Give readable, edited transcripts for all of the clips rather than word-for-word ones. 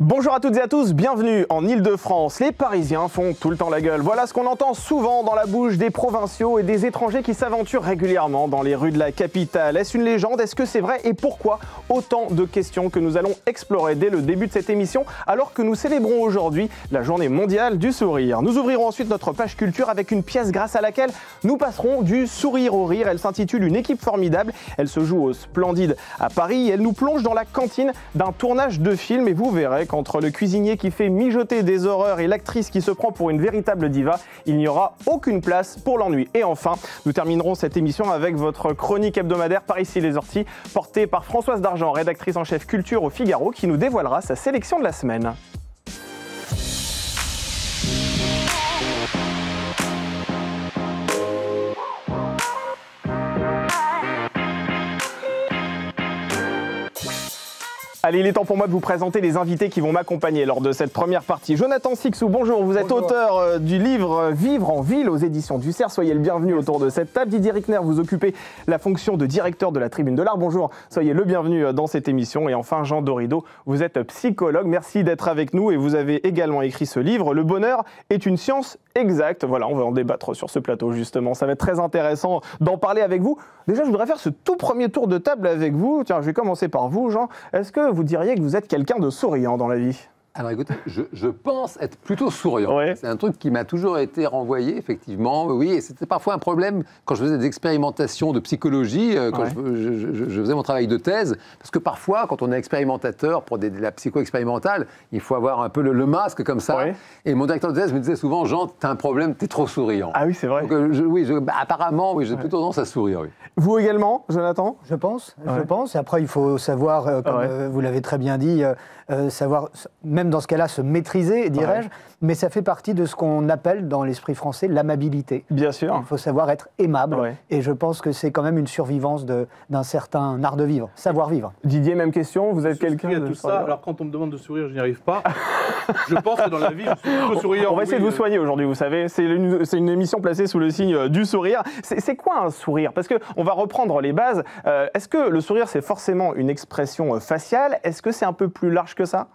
Bonjour à toutes et à tous, bienvenue en Ile-de-France. Les Parisiens font tout le temps la gueule. Voilà ce qu'on entend souvent dans la bouche des provinciaux et des étrangers qui s'aventurent régulièrement dans les rues de la capitale. Est-ce une légende? Est-ce que c'est vrai? Et pourquoi? Autant de questions que nous allons explorer dès le début de cette émission, alors que nous célébrons aujourd'hui la journée mondiale du sourire. Nous ouvrirons ensuite notre page culture avec une pièce grâce à laquelle nous passerons du sourire au rire. Elle s'intitule Une équipe formidable. Elle se joue au Splendide à Paris et elle nous plonge dans la cantine d'un tournage de film. Et vous verrez qu'entre le cuisinier qui fait mijoter des horreurs et l'actrice qui se prend pour une véritable diva, il n'y aura aucune place pour l'ennui. Et enfin, nous terminerons cette émission avec votre chronique hebdomadaire Par ici les orties, portée par Françoise Dargent, rédactrice en chef culture au Figaro, qui nous dévoilera sa sélection de la semaine. Allez, il est temps pour moi de vous présenter les invités qui vont m'accompagner lors de cette première partie. Jonathan Sixou, bonjour, vous êtes auteur du livre Vivre en ville aux éditions du Cerf. Soyez le bienvenu autour de cette table. Didier Rickner, vous occupez la fonction de directeur de la Tribune de l'Art. Bonjour, soyez le bienvenu dans cette émission. Et enfin, Jean Dorido, vous êtes psychologue. Merci d'être avec nous et vous avez également écrit ce livre. Le bonheur est une science exacte. Voilà, on va en débattre sur ce plateau justement. Ça va être très intéressant d'en parler avec vous. Déjà, je voudrais faire ce tout premier tour de table avec vous. Tiens, je vais commencer par vous, Jean. Est-ce que vous diriez que vous êtes quelqu'un de souriant dans la vie ? Alors écoutez, je pense être plutôt souriant. Ouais. C'est un truc qui m'a toujours été renvoyé, effectivement. Oui, et c'était parfois un problème quand je faisais des expérimentations de psychologie, quand je faisais mon travail de thèse, parce que parfois, quand on est expérimentateur pour de la psycho expérimentale, il faut avoir un peu le masque comme ça. Ouais. Et mon directeur de thèse me disait souvent, Jean, t'as un problème, t'es trop souriant. Ah oui, c'est vrai. Donc, apparemment, oui, j'ai plutôt tendance à sourire. Oui. Vous également, Jonathan ? Je pense. Après, il faut savoir, comme vous l'avez très bien dit, savoir, même dans ce cas-là, se maîtriser, dirais-je, mais ça fait partie de ce qu'on appelle dans l'esprit français l'amabilité. Bien sûr. Il faut savoir être aimable, et je pense que c'est quand même une survivance d'un certain art de vivre, savoir vivre. Didier, même question, vous êtes quelqu'un de tout ça. Alors quand on me demande de sourire, je n'y arrive pas. Je pense que dans la vie, je suis plutôt souriant. On va essayer de vous soigner aujourd'hui, vous savez. C'est une émission placée sous le signe du sourire. C'est quoi un sourire? Parce qu'on va reprendre les bases. Est-ce que le sourire, c'est forcément une expression faciale? Est-ce que c'est un peu plus large que ça?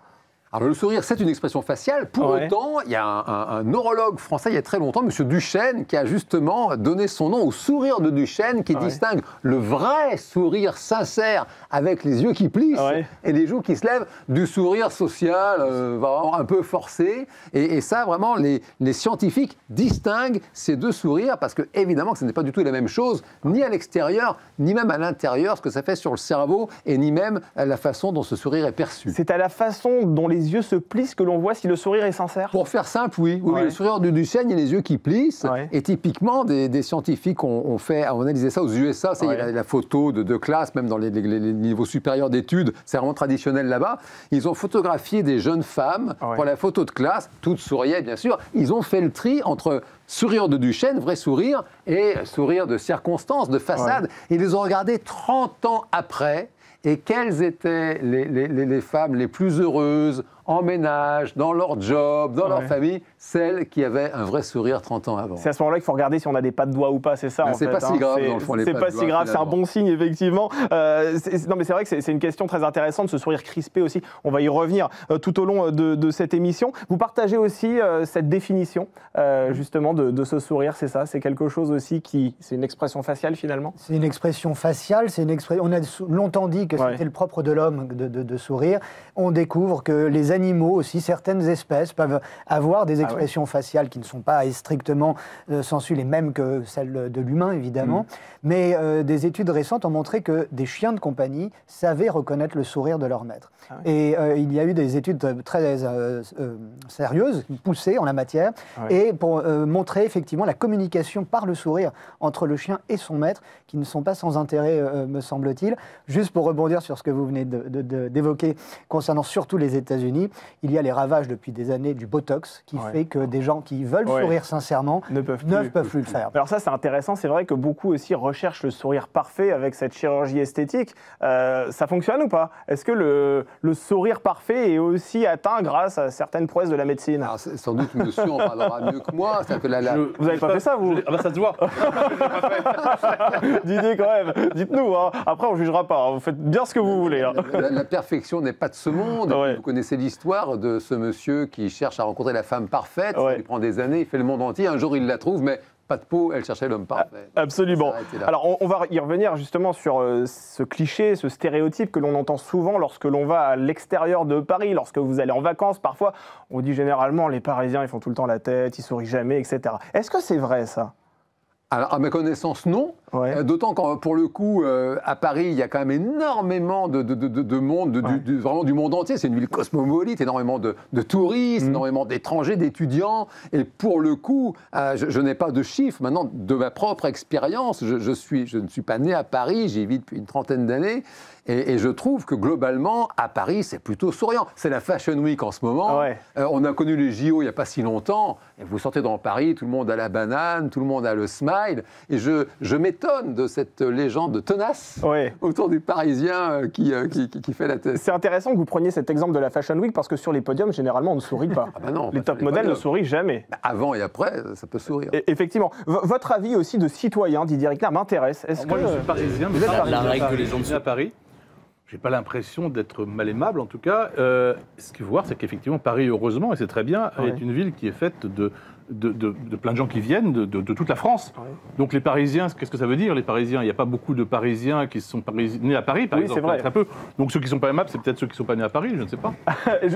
Alors le sourire, c'est une expression faciale. Pour autant, il y a un neurologue français, il y a très longtemps, M. Duchesne, qui a justement donné son nom au sourire de Duchesne, qui distingue le vrai sourire sincère avec les yeux qui plissent et les joues qui se lèvent du sourire social un peu forcé. Et ça, vraiment, les scientifiques distinguent ces deux sourires parce que, évidemment, que ce n'est pas du tout la même chose, ni à l'extérieur, ni même à l'intérieur, ce que ça fait sur le cerveau, et ni même à la façon dont ce sourire est perçu. C'est à la façon dont les yeux se plissent que l'on voit si le sourire est sincère? Pour faire simple, oui. Le sourire de Duchesne, il y a les yeux qui plissent. Et typiquement, des scientifiques ont analysé ça aux USA. Il y a la photo de classe, même dans les niveaux supérieurs d'études. C'est vraiment traditionnel là-bas. Ils ont photographié des jeunes femmes pour la photo de classe. Toutes souriaient, bien sûr. Ils ont fait le tri entre sourire de Duchesne, vrai sourire, et sourire de circonstance, de façade. Et ils les ont regardés 30 ans après. Et quelles étaient les femmes les plus heureuses en ménage, dans leur job, dans leur famille, celles qui avaient un vrai sourire 30 ans avant. C'est à ce moment-là qu'il faut regarder si on a des pas de doigts ou pas, c'est ça en fait. C'est pas si grave dans le fond, les pas de doigts. C'est pas si grave, c'est un bon signe effectivement. Non mais c'est vrai que c'est une question très intéressante, ce sourire crispé aussi. On va y revenir tout au long de cette émission. Vous partagez aussi cette définition justement de ce sourire, c'est ça? C'est quelque chose aussi c'est une expression faciale finalement? C'est une expression faciale, on a longtemps dit que c'était le propre de l'homme de sourire. On découvre que les animaux aussi, certaines espèces peuvent avoir des expressions faciales qui ne sont pas strictement sensu les mêmes que celles de l'humain, évidemment. Mais des études récentes ont montré que des chiens de compagnie savaient reconnaître le sourire de leur maître. Et il y a eu des études très sérieuses, poussées en la matière, et pour montrer effectivement la communication par le sourire entre le chien et son maître, qui ne sont pas sans intérêt, me semble-t-il. Juste pour rebondir sur ce que vous venez d'évoquer concernant surtout les États-Unis, il y a les ravages depuis des années du Botox qui fait que des gens qui veulent sourire sincèrement ne peuvent plus le faire. Alors ça, c'est intéressant. C'est vrai que beaucoup aussi recherchent le sourire parfait avec cette chirurgie esthétique. Ça fonctionne ou pas? Est-ce que le sourire parfait est aussi atteint grâce à certaines prouesses de la médecine? Alors, sans doute, monsieur en parlera mieux que moi. Que vous n'avez pas fait ça, vous? Ah bah ça se voit. Didier, quand même, dites-nous. Hein. Après, on ne jugera pas. Hein. Vous faites bien ce que vous voulez. Hein. La perfection n'est pas de ce monde. Vous connaissez l'histoire. l'histoire de ce monsieur qui cherche à rencontrer la femme parfaite. Ça lui prend des années, il fait le monde entier. Un jour, il la trouve, mais pas de peau, elle cherchait l'homme parfait. Absolument. Alors, on va y revenir justement sur ce cliché, ce stéréotype que l'on entend souvent lorsque l'on va à l'extérieur de Paris, lorsque vous allez en vacances. Parfois, on dit généralement, les Parisiens, ils font tout le temps la tête, ils sourient jamais, etc. Est-ce que c'est vrai, ça ? Alors, à ma connaissance, non. D'autant qu'en pour le coup, à Paris, il y a quand même énormément de monde, vraiment du monde entier. C'est une ville cosmopolite, énormément de touristes, énormément d'étrangers, d'étudiants. Et pour le coup, je n'ai pas de chiffres. Maintenant, de ma propre expérience, je ne suis pas né à Paris, j'y vis depuis une trentaine d'années. Et je trouve que globalement, à Paris, c'est plutôt souriant. C'est la Fashion Week en ce moment. On a connu les JO il n'y a pas si longtemps. Et vous sortez dans Paris, tout le monde a la banane, tout le monde a le smile. Et je m'étonne de cette légende tenace autour du Parisien qui fait la tête. C'est intéressant que vous preniez cet exemple de la Fashion Week parce que sur les podiums, généralement, on ne sourit pas. Non, les top modèles ne sourient jamais. Avant et après, ça peut sourire. Effectivement. Votre avis aussi de citoyen, Didier Rickner, m'intéresse. Moi, je suis parisien, mais la règle que les gens sont à Paris. Je n'ai pas l'impression d'être mal aimable, en tout cas. Ce qu'il faut voir, c'est qu'effectivement, Paris, heureusement, et c'est très bien, est une ville qui est faite de plein de gens qui viennent de toute la France. Donc les Parisiens, qu'est-ce que ça veut dire, les Parisiens ? Il n'y a pas beaucoup de Parisiens qui sont nés à Paris, par exemple. C'est vrai. Très peu. Donc ceux qui ne sont pas aimables, c'est peut-être ceux qui ne sont pas nés à Paris, je ne sais pas.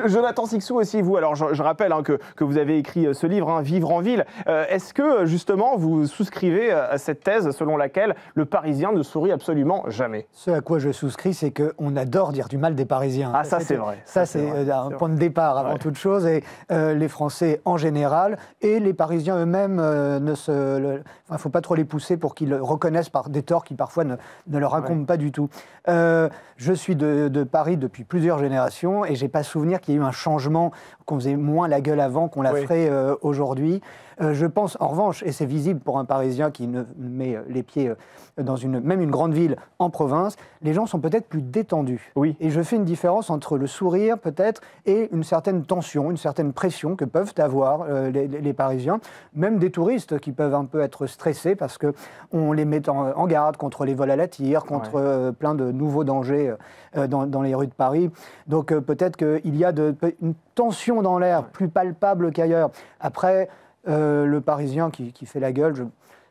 Jonathan Sixou aussi, vous, alors je rappelle que vous avez écrit ce livre, Vivre en ville. Est-ce que, justement, vous souscrivez à cette thèse selon laquelle le Parisien ne sourit absolument jamais ? Ce à quoi je souscris, c'est qu'on adore dire du mal des Parisiens. Ah, ça c'est vrai. Ça c'est un point de départ avant toute chose. Et les Français en général et les Parisiens eux-mêmes il ne faut pas trop les pousser pour qu'ils reconnaissent par des torts qui parfois ne leur incombent pas du tout. Je suis de Paris depuis plusieurs générations et j'ai pas souvenir qu'il y ait eu un changement, qu'on faisait moins la gueule avant qu'on la ferait aujourd'hui. Je pense en revanche, et c'est visible pour un Parisien qui ne met les pieds dans même une grande ville en province, les gens sont peut-être plus détendus. Oui. Et je fais une différence entre le sourire peut-être et une certaine tension, une certaine pression que peuvent avoir les Parisiens, même des touristes qui peuvent un peu être stressés parce qu'on les met en garde contre les vols à la tire, contre plein de nouveaux dangers dans les rues de Paris. Donc peut-être qu'il y a une tension dans l'air plus palpable qu'ailleurs. Après, le Parisien qui fait la gueule,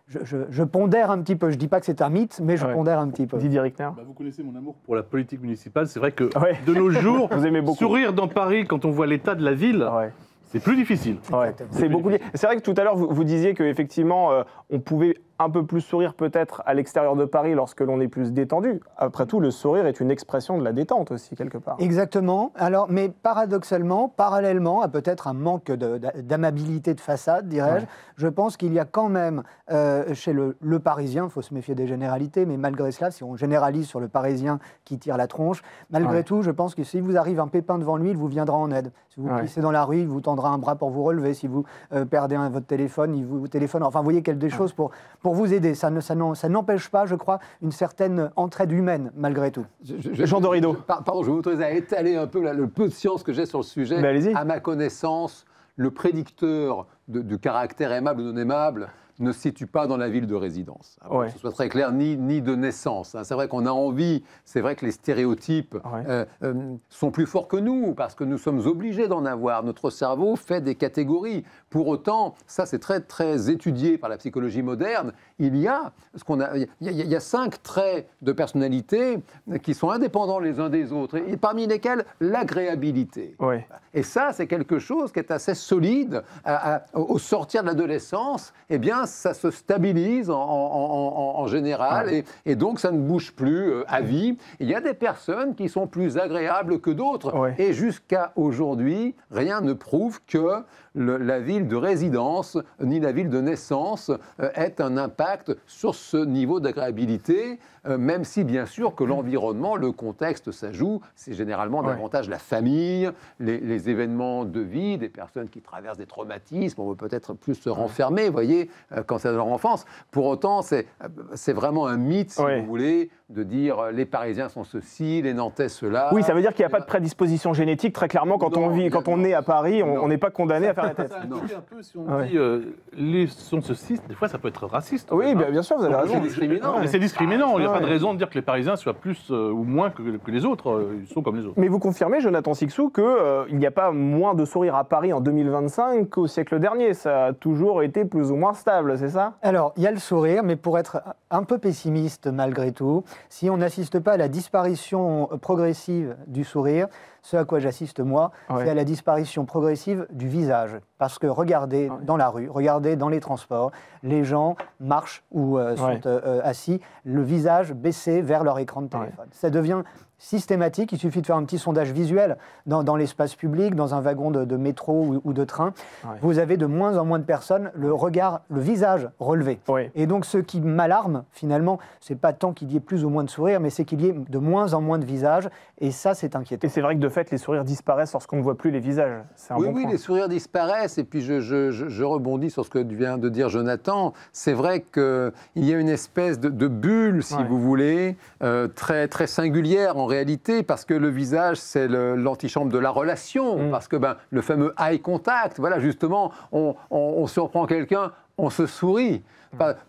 je pondère un petit peu. Je ne dis pas que c'est un mythe, mais je pondère un petit peu. Didier Rickner. Vous connaissez mon amour pour la politique municipale. C'est vrai que de nos jours, vous aimez beaucoup. Sourire dans Paris quand on voit l'état de la ville, c'est plus difficile. C'est beaucoup. C'est vrai que tout à l'heure, vous disiez qu'effectivement, on pouvait un peu plus sourire peut-être à l'extérieur de Paris lorsque l'on est plus détendu. Après tout, le sourire est une expression de la détente aussi, quelque part. Exactement. Alors, mais paradoxalement, parallèlement à peut-être un manque d'amabilité de façade, dirais-je, je pense qu'il y a quand même chez le Parisien, il faut se méfier des généralités, mais malgré cela, si on généralise sur le Parisien qui tire la tronche, malgré tout, je pense que si vous arrive un pépin devant lui, il vous viendra en aide. Si vous glissez dans la rue, il vous tendra un bras pour vous relever. Si vous perdez votre téléphone, il vous téléphone. Enfin, vous voyez des choses pour vous aider. Ça n'empêche pas, je crois, une certaine entraide humaine, malgré tout. Jean Dorido. Pardon, je vais m'autoriser à étaler un peu le peu de science que j'ai sur le sujet. Mais allez-y. À ma connaissance, le prédicteur du caractère aimable ou non aimable ne se situe pas dans la ville de résidence. Que ce soit très clair, ni de naissance. C'est vrai qu'on a envie, c'est vrai que les stéréotypes sont plus forts que nous, parce que nous sommes obligés d'en avoir. Notre cerveau fait des catégories. Pour autant, ça c'est très, très étudié par la psychologie moderne, il y a 5 traits de personnalité qui sont indépendants les uns des autres, et parmi lesquels l'agréabilité. Et ça, c'est quelque chose qui est assez solide. Au sortir de l'adolescence, eh bien, ça se stabilise en général, et donc ça ne bouge plus à vie. Il y a des personnes qui sont plus agréables que d'autres, et jusqu'à aujourd'hui, rien ne prouve que la ville de résidence ni la ville de naissance ait un impact sur ce niveau d'agréabilité, même si bien sûr que l'environnement, le contexte, ça joue. C'est généralement davantage la famille, les événements de vie, des personnes qui traversent des traumatismes, on veut peut-être plus se renfermer, vous voyez, quand c'est dans leur enfance. Pour autant, c'est vraiment un mythe, si vous voulez, de dire les Parisiens sont ceci, les Nantais cela. Oui, ça veut dire qu'il n'y a pas de prédisposition génétique. Très clairement, quand on est à Paris, on n'est pas condamné à faire la tête. Ça un peu, si on dit les sont ceci, des fois ça peut être raciste. Oui, bien sûr, vous avez raison. C'est discriminant. C'est discriminant. Il n'y a pas de raison de dire que les Parisiens soient plus ou moins que les autres. Ils sont comme les autres. Mais vous confirmez, Jonathan Sixou, qu'il n'y a pas moins de sourires à Paris en 2025 qu'au siècle dernier. Ça a toujours été plus ou moins stable, c'est ça? Alors, il y a le sourire, mais pour être un peu pessimiste malgré tout, si on n'assiste pas à la disparition progressive du sourire, ce à quoi j'assiste moi, c'est à la disparition progressive du visage. Parce que regardez dans la rue, regardez dans les transports, les gens marchent ou sont assis, le visage baissé vers leur écran de téléphone. Ça devient systématique, il suffit de faire un petit sondage visuel dans l'espace public, dans un wagon de métro ou de train. Vous avez de moins en moins de personnes le visage relevé. Et donc ce qui m'alarme finalement, c'est pas tant qu'il y ait plus ou moins de sourires, mais c'est qu'il y ait de moins en moins de visages, et ça c'est inquiétant. Et c'est vrai que de fait les sourires disparaissent lorsqu'on ne voit plus les visages. Oui, les sourires disparaissent, et puis je rebondis sur ce que vient de dire Jonathan. C'est vrai qu'il y a une espèce de bulle, si vous voulez, très, très singulière en réalité, parce que le visage, c'est l'antichambre de la relation, parce que le fameux eye contact, voilà, justement, on surprend quelqu'un, on se sourit.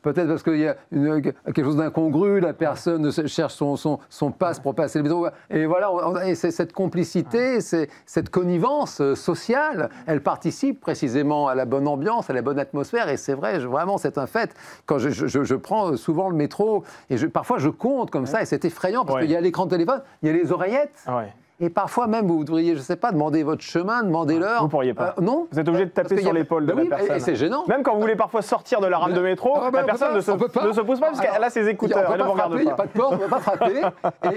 Peut-être parce qu'il y a quelque chose d'incongru, la personne cherche son passe pour passer le métro. Et voilà, et cette complicité, cette connivence sociale, elle participe précisément à la bonne ambiance, à la bonne atmosphère. Et c'est vrai, vraiment, c'est un fait. Quand je prends souvent le métro, et parfois je compte comme ça, et c'est effrayant, parce qu'il y a l'écran de téléphone, il y a les oreillettes. Et parfois même, vous devriez, je ne sais pas, demander votre chemin, demander l'heure. Vous ne pourriez pas. Non. Vous êtes obligé de taper sur l'épaule de la personne. Et c'est gênant. Même quand vous voulez parfois sortir de la rame de métro, la personne ne se pousse pas parce qu'elle a ses écouteurs. Elle ne vous regarde pas. Il n'y a pas de porte, on ne peut pas frapper.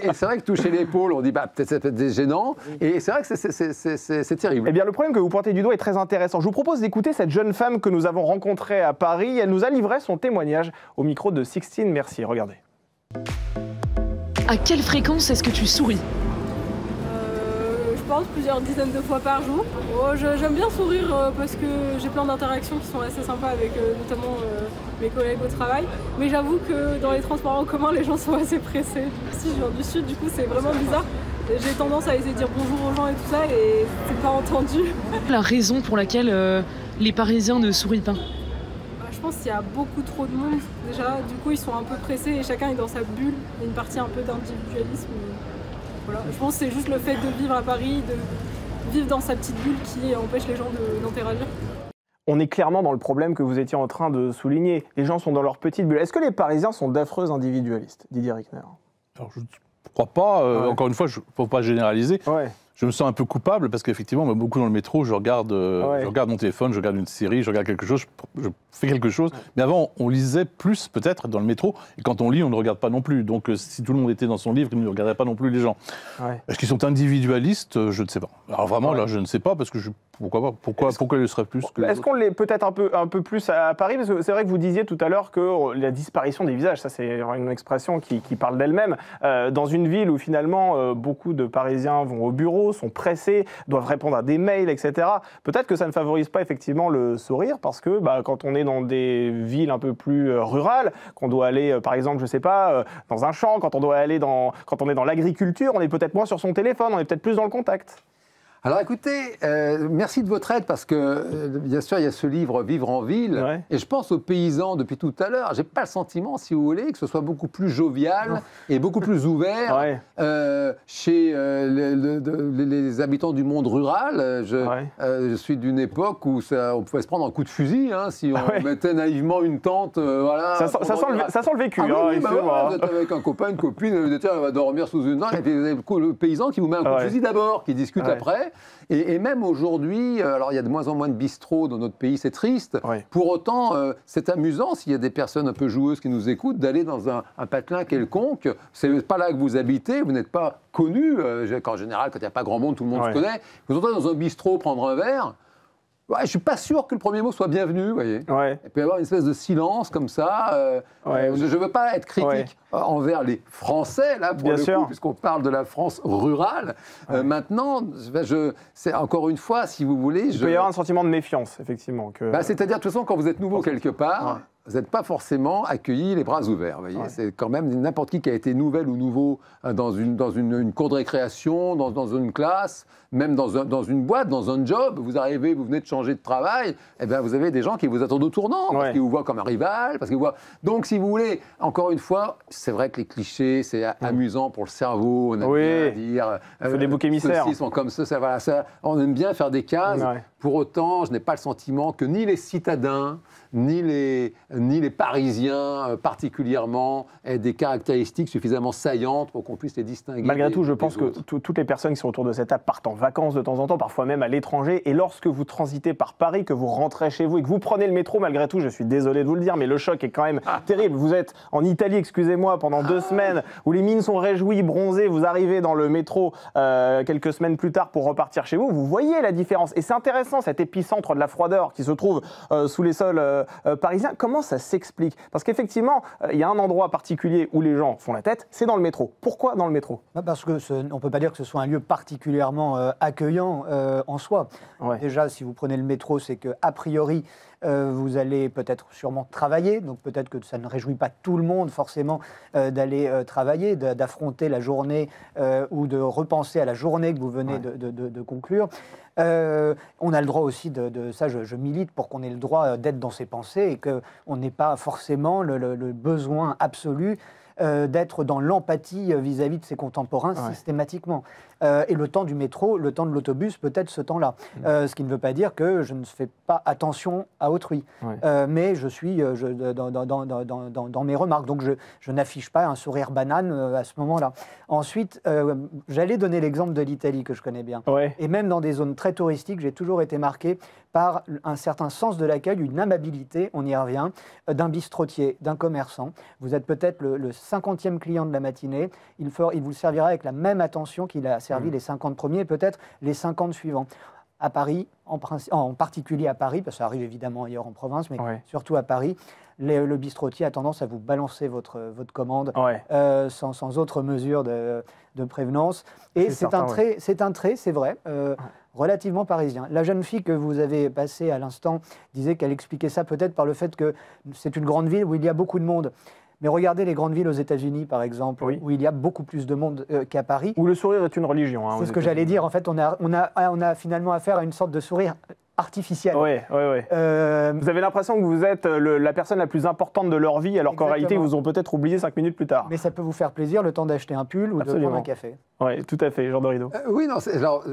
Et c'est vrai que toucher l'épaule, on dit peut-être ça peut être gênant. Et c'est vrai que c'est terrible. Eh bien, le problème que vous pointez du doigt est très intéressant. Je vous propose d'écouter cette jeune femme que nous avons rencontrée à Paris. Elle nous a livré son témoignage au micro de Sixtine. Merci. Regardez. À quelle fréquence est-ce que tu souris ? Je pense plusieurs dizaines de fois par jour. J'aime bien sourire parce que j'ai plein d'interactions qui sont assez sympas avec notamment mes collègues au travail. Mais j'avoue que dans les transports en commun, les gens sont assez pressés. Si je viens du sud, du coup c'est vraiment bizarre. J'ai tendance à essayer de dire bonjour aux gens et tout ça et c'est pas entendu. La raison pour laquelle les Parisiens ne sourient pas? Je pense qu'il y a beaucoup trop de monde déjà. Du coup ils sont un peu pressés et chacun est dans sa bulle. Il y a une partie un peu d'individualisme. Voilà. Je pense que c'est juste le fait de vivre à Paris, de vivre dans sa petite bulle qui empêche les gens d'interagir. On est clairement dans le problème que vous étiez en train de souligner. Les gens sont dans leur petite bulle. Est-ce que les Parisiens sont d'affreux individualistes, Didier Rickner? Alors, je ne crois pas. Encore une fois, il ne faut pas généraliser. Je me sens un peu coupable parce qu'effectivement, beaucoup dans le métro, je regarde mon téléphone, je regarde une série, je regarde quelque chose, je fais quelque chose. Mais avant, on lisait plus peut-être dans le métro. Et quand on lit, on ne regarde pas non plus. Donc si tout le monde était dans son livre, il ne regarderait pas non plus les gens. Est-ce qu'ils sont individualistes? Je ne sais pas. Alors vraiment, là, je ne sais pas parce que pourquoi pas? Pourquoi ils le seraient plus que les Est-ce qu'on l'est peut-être un peu plus à Paris? Parce que c'est vrai que vous disiez tout à l'heure que la disparition des visages, ça c'est une expression qui parle d'elle-même. Dans une ville où finalement beaucoup de Parisiens vont au bureau, sont pressés, doivent répondre à des mails, etc. Peut-être que ça ne favorise pas effectivement le sourire parce que quand on est dans des villes un peu plus rurales, qu'on doit aller par exemple, je sais pas, dans un champ, quand on est dans l'agriculture, on est peut-être moins sur son téléphone, on est peut-être plus dans le contact. Alors écoutez, merci de votre aide parce que bien sûr il y a ce livre Vivre en ville et je pense aux paysans depuis tout à l'heure. J'ai pas le sentiment, si vous voulez, que ce soit beaucoup plus jovial et beaucoup plus ouvert chez les habitants du monde rural. Je suis d'une époque où on pouvait se prendre un coup de fusil si on mettait naïvement une tente. Voilà. Ça sent le vécu. Vous êtes avec un copain, une copine, elle va dormir sous une tente et puis vous avez le paysan qui vous met un coup de fusil d'abord, qui discute après. Et même aujourd'hui, alors il y a de moins en moins de bistrots dans notre pays, c'est triste. Pour autant, c'est amusant s'il y a des personnes un peu joueuses qui nous écoutent d'aller dans un patelin quelconque. C'est pas là que vous habitez, vous n'êtes pas connu. En général, quand il n'y a pas grand monde, tout le monde se connaît. Vous entrez dans un bistrot prendre un verre. Je ne suis pas sûr que le premier mot soit bienvenu, vous voyez. Il peut y avoir une espèce de silence comme ça. Je ne veux pas être critique envers les Français, là, pour le coup, puisqu'on parle de la France rurale. Maintenant, c'est encore une fois, si vous voulez... Il peut y avoir un sentiment de méfiance, effectivement. C'est-à-dire, de toute façon, quand vous êtes nouveau quelque part... vous n'êtes pas forcément accueillis les bras ouverts. Vous voyez, c'est quand même n'importe qui a été nouvelle ou nouveau dans une cour de récréation, dans une classe, même dans une boîte, dans un job. Vous arrivez, vous venez de changer de travail, eh bien, vous avez des gens qui vous attendent au tournant, parce qu'ils vous voient comme un rival. Parce qu'ils vous voient... Donc, si vous voulez, encore une fois, c'est vrai que les clichés, c'est amusant pour le cerveau. On aime bien dire... Il faut des boucs émissaires. Ceux-ci sont comme ça, voilà, ça. On aime bien faire des cases. Pour autant, je n'ai pas le sentiment que ni les citadins, ni les Parisiens particulièrement aient des caractéristiques suffisamment saillantes pour qu'on puisse les distinguer. Malgré tout, je pense que toutes les personnes qui sont autour de cette table partent en vacances de temps en temps, parfois même à l'étranger. Et lorsque vous transitez par Paris, que vous rentrez chez vous et que vous prenez le métro, malgré tout, je suis désolé de vous le dire, mais le choc est quand même terrible. Vous êtes en Italie, excusez-moi, pendant 2 semaines, où les mines sont réjouies, bronzées. Vous arrivez dans le métro quelques semaines plus tard pour repartir chez vous. Vous voyez la différence. Et c'est intéressant, cet épicentre de la froideur qui se trouve sous les sols parisiens. Comment ça s'explique? Parce qu'effectivement, il y a un endroit particulier où les gens font la tête, c'est dans le métro. Pourquoi dans le métro? Parce qu'on ne peut pas dire que ce soit un lieu particulièrement accueillant en soi. Déjà, si vous prenez le métro, c'est qu'a priori, vous allez peut-être sûrement travailler, donc peut-être que ça ne réjouit pas tout le monde forcément d'aller travailler, d'affronter la journée ou de repenser à la journée que vous venez de conclure. On a le droit aussi ça je milite pour qu'on ait le droit d'être dans ses pensées et qu'on n'ait pas forcément le besoin absolu d'être dans l'empathie vis-à-vis de ses contemporains systématiquement. Et le temps du métro, le temps de l'autobus, peut-être ce temps-là. Ce qui ne veut pas dire que je ne fais pas attention à autrui. Mais je suis dans mes remarques. Donc je n'affiche pas un sourire banane à ce moment-là. Ensuite, j'allais donner l'exemple de l'Italie que je connais bien. Et même dans des zones très touristiques, j'ai toujours été marqué par un certain sens de l'accueil, une amabilité, on y revient, d'un bistrotier, d'un commerçant. Vous êtes peut-être le 50e client de la matinée, il vous servira avec la même attention qu'il a servi les 50 premiers, peut-être les 50 suivants. À Paris, en particulier à Paris, parce que ça arrive évidemment ailleurs en province, mais surtout à Paris, le bistrotier a tendance à vous balancer votre commande sans autre mesure de prévenance. Et c'est un trait, c'est vrai, relativement parisien. La jeune fille que vous avez passée à l'instant disait qu'elle expliquait ça peut-être par le fait que c'est une grande ville où il y a beaucoup de monde. Mais regardez les grandes villes aux États-Unis, par exemple, où il y a beaucoup plus de monde qu'à Paris. Où le sourire est une religion. C'est ce que j'allais dire. En fait, on a finalement affaire à une sorte de sourire artificiel. Vous avez l'impression que vous êtes la personne la plus importante de leur vie, alors qu'en réalité, ils vous ont peut-être oublié 5 minutes plus tard. Mais ça peut vous faire plaisir le temps d'acheter un pull ou de prendre un café. Oui, tout à fait, Jean Dorido. Oui, non, alors,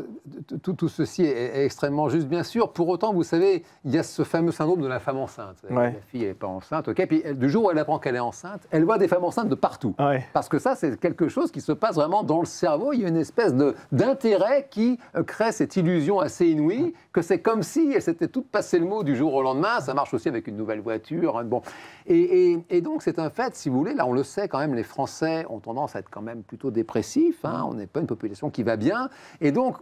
tout ceci est extrêmement juste, bien sûr. Pour autant, vous savez, il y a ce fameux syndrome de la femme enceinte. La fille n'est pas enceinte, puis du jour où elle apprend qu'elle est enceinte, elle voit des femmes enceintes de partout. Parce que ça, c'est quelque chose qui se passe vraiment dans le cerveau. Il y a une espèce d'intérêt qui crée cette illusion assez inouïe que c'est comme si elle s'était toute passée le mot du jour au lendemain. Ça marche aussi avec une nouvelle voiture. Bon. Et donc, c'est un fait, si vous voulez, là, on le sait quand même, les Français ont tendance à être quand même plutôt dépressifs. On n'est pas une population qui va bien. Et donc,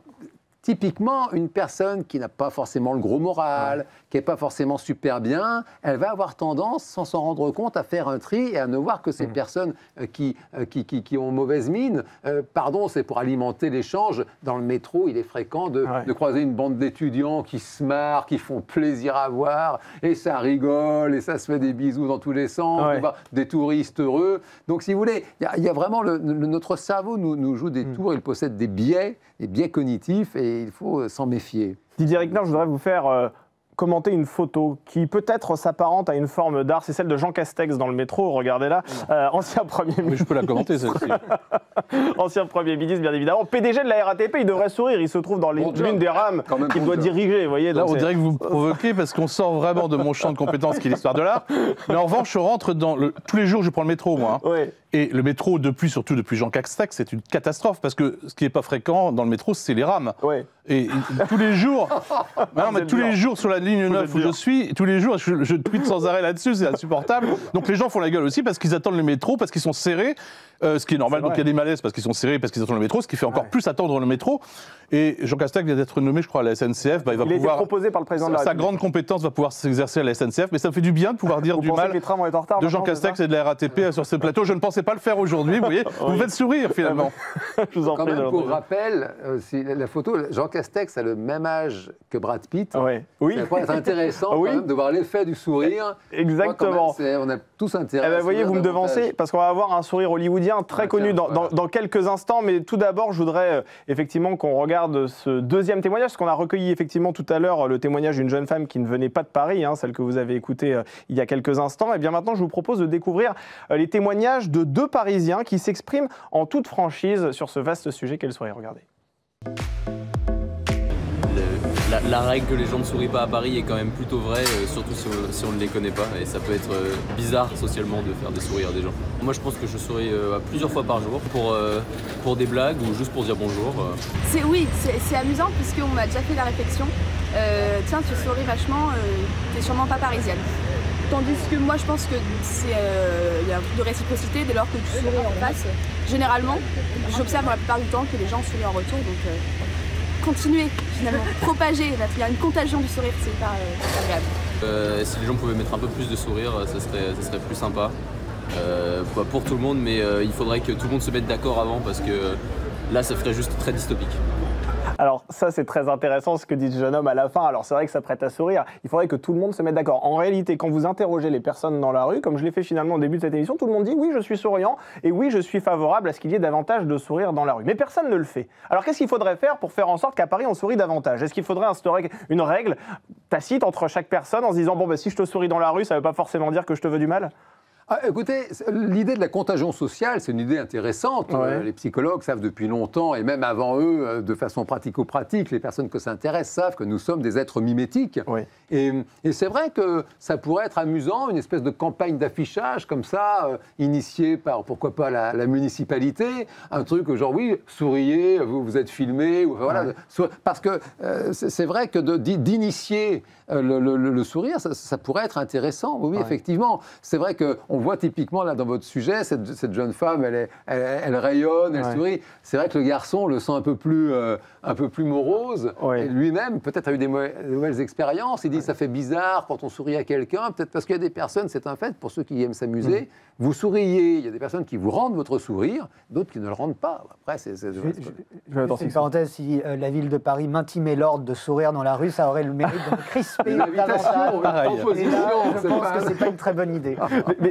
typiquement, une personne qui n'a pas forcément le gros moral, qui n'est pas forcément super bien, elle va avoir tendance, sans s'en rendre compte, à faire un tri et à ne voir que ces personnes qui ont mauvaise mine. Pardon, c'est pour alimenter l'échange. Dans le métro, il est fréquent de croiser une bande d'étudiants qui se marrent, qui font plaisir à voir, et ça rigole, et ça se fait des bisous dans tous les sens, des touristes heureux. Donc, si vous voulez, il y a vraiment notre cerveau nous joue des tours, il possède des biais cognitifs, et il faut s'en méfier. Didier Rickner, je voudrais vous faire commenter une photo qui peut-être s'apparente à une forme d'art. C'est celle de Jean Castex dans le métro, regardez-là. Ancien Premier ministre. Oui, je peux la commenter, celle-ci. Ancien Premier ministre, bien évidemment. PDG de la RATP, il devrait sourire. Il se trouve dans l'une des rames qu'il doit diriger. Vous voyez, là, on dirait que vous me provoquez parce qu'on sort vraiment de mon champ de compétences qui est l'histoire de l'art. Mais en revanche, je rentre dans tous les jours, je prends le métro, moi. Et le métro, surtout depuis Jean Castex, c'est une catastrophe parce que ce qui n'est pas fréquent dans le métro, c'est les rames. Et tous les jours, tous les jours sur la ligne 9 où je suis, tous les jours, je tweete sans arrêt là-dessus, c'est insupportable. Donc les gens font la gueule aussi parce qu'ils attendent le métro, parce qu'ils sont serrés, ce qui est normal. Donc il y a des malaises parce qu'ils sont serrés, parce qu'ils attendent le métro, ce qui fait encore plus attendre le métro. Et Jean Castex vient d'être nommé, je crois, à la SNCF. Il va pouvoir, été proposé par le président de la République. Sa grande compétence va pouvoir s'exercer à la SNCF, mais ça me fait du bien de pouvoir dire du mal que les trams vont être en retard, de Jean Castex et de la RATP sur ce plateau. Je ne pensais pensais pas le faire aujourd'hui, vous voyez. Vous me faites sourire, finalement. Je vous en prie. Pour rappel, la photo, Jean Castex a le même âge que Brad Pitt. Oui. C'est intéressant quand même de voir l'effet du sourire. Exactement. On a tous intérêt. Vous voyez, vous me devancez, parce qu'on va avoir un sourire hollywoodien très connu dans quelques instants. Mais tout d'abord, je voudrais effectivement qu'on regarde ce deuxième témoignage, parce qu'on a recueilli effectivement tout à l'heure le témoignage d'une jeune femme qui ne venait pas de Paris, celle que vous avez écoutée il y a quelques instants. Et bien maintenant, je vous propose de découvrir les témoignages de 2 Parisiens qui s'expriment en toute franchise sur ce vaste sujet qu'est le sourire. Regardez. La règle que les gens ne sourient pas à Paris est quand même plutôt vraie, surtout si on ne les connaît pas. Et ça peut être bizarre socialement de faire des sourires à des gens. Moi, je pense que je souris plusieurs fois par jour pour des blagues ou juste pour dire bonjour. Oui, c'est amusant puisqu'on m'a déjà fait la réflexion. Tiens, tu souris vachement, t'es sûrement pas parisienne. Tandis que moi, je pense que y a un truc de réciprocité dès lors que tu souris en face. Généralement, j'observe la plupart du temps que les gens sourient en retour. Donc, continuer, finalement, propager. Il y a une contagion du sourire, c'est hyper agréable. Si les gens pouvaient mettre un peu plus de sourire, ça serait plus sympa. Pour tout le monde, mais il faudrait que tout le monde se mette d'accord avant parce que là, ça ferait juste très dystopique. Alors ça, c'est très intéressant ce que dit ce jeune homme à la fin. Alors c'est vrai que ça prête à sourire. Il faudrait que tout le monde se mette d'accord. En réalité, quand vous interrogez les personnes dans la rue, comme je l'ai fait finalement au début de cette émission, tout le monde dit oui, je suis souriant et oui, je suis favorable à ce qu'il y ait davantage de sourires dans la rue. Mais personne ne le fait. Alors qu'est-ce qu'il faudrait faire pour faire en sorte qu'à Paris, on sourit davantage? Est-ce qu'il faudrait instaurer une règle tacite entre chaque personne en se disant bon, si je te souris dans la rue, ça ne veut pas forcément dire que je te veux du mal? Écoutez, l'idée de la contagion sociale, c'est une idée intéressante. Les psychologues savent depuis longtemps, et même avant eux, de façon pratico-pratique, les personnes que ça intéresse savent que nous sommes des êtres mimétiques. Et c'est vrai que ça pourrait être amusant, une espèce de campagne d'affichage comme ça, initiée par, pourquoi pas, la municipalité. Un truc genre, oui, souriez, vous êtes filmé. Voilà. Parce que c'est vrai que d'initier le sourire, ça pourrait être intéressant. Oui, effectivement. C'est vrai qu'on voit typiquement là dans votre sujet, cette jeune femme, elle rayonne, elle sourit. C'est vrai que le garçon le sent un peu plus morose. Et lui-même, peut-être, a eu des nouvelles expériences. Il dit ça fait bizarre quand on sourit à quelqu'un. Peut-être parce qu'il y a des personnes, c'est un fait, pour ceux qui aiment s'amuser, vous souriez. Il y a des personnes qui vous rendent votre sourire, d'autres qui ne le rendent pas. Après, une parenthèse, si la ville de Paris maintimait l'ordre de sourire dans la rue, ça aurait le mérite de crisper davantage. Et là, je pense que c'est pas une très bonne idée.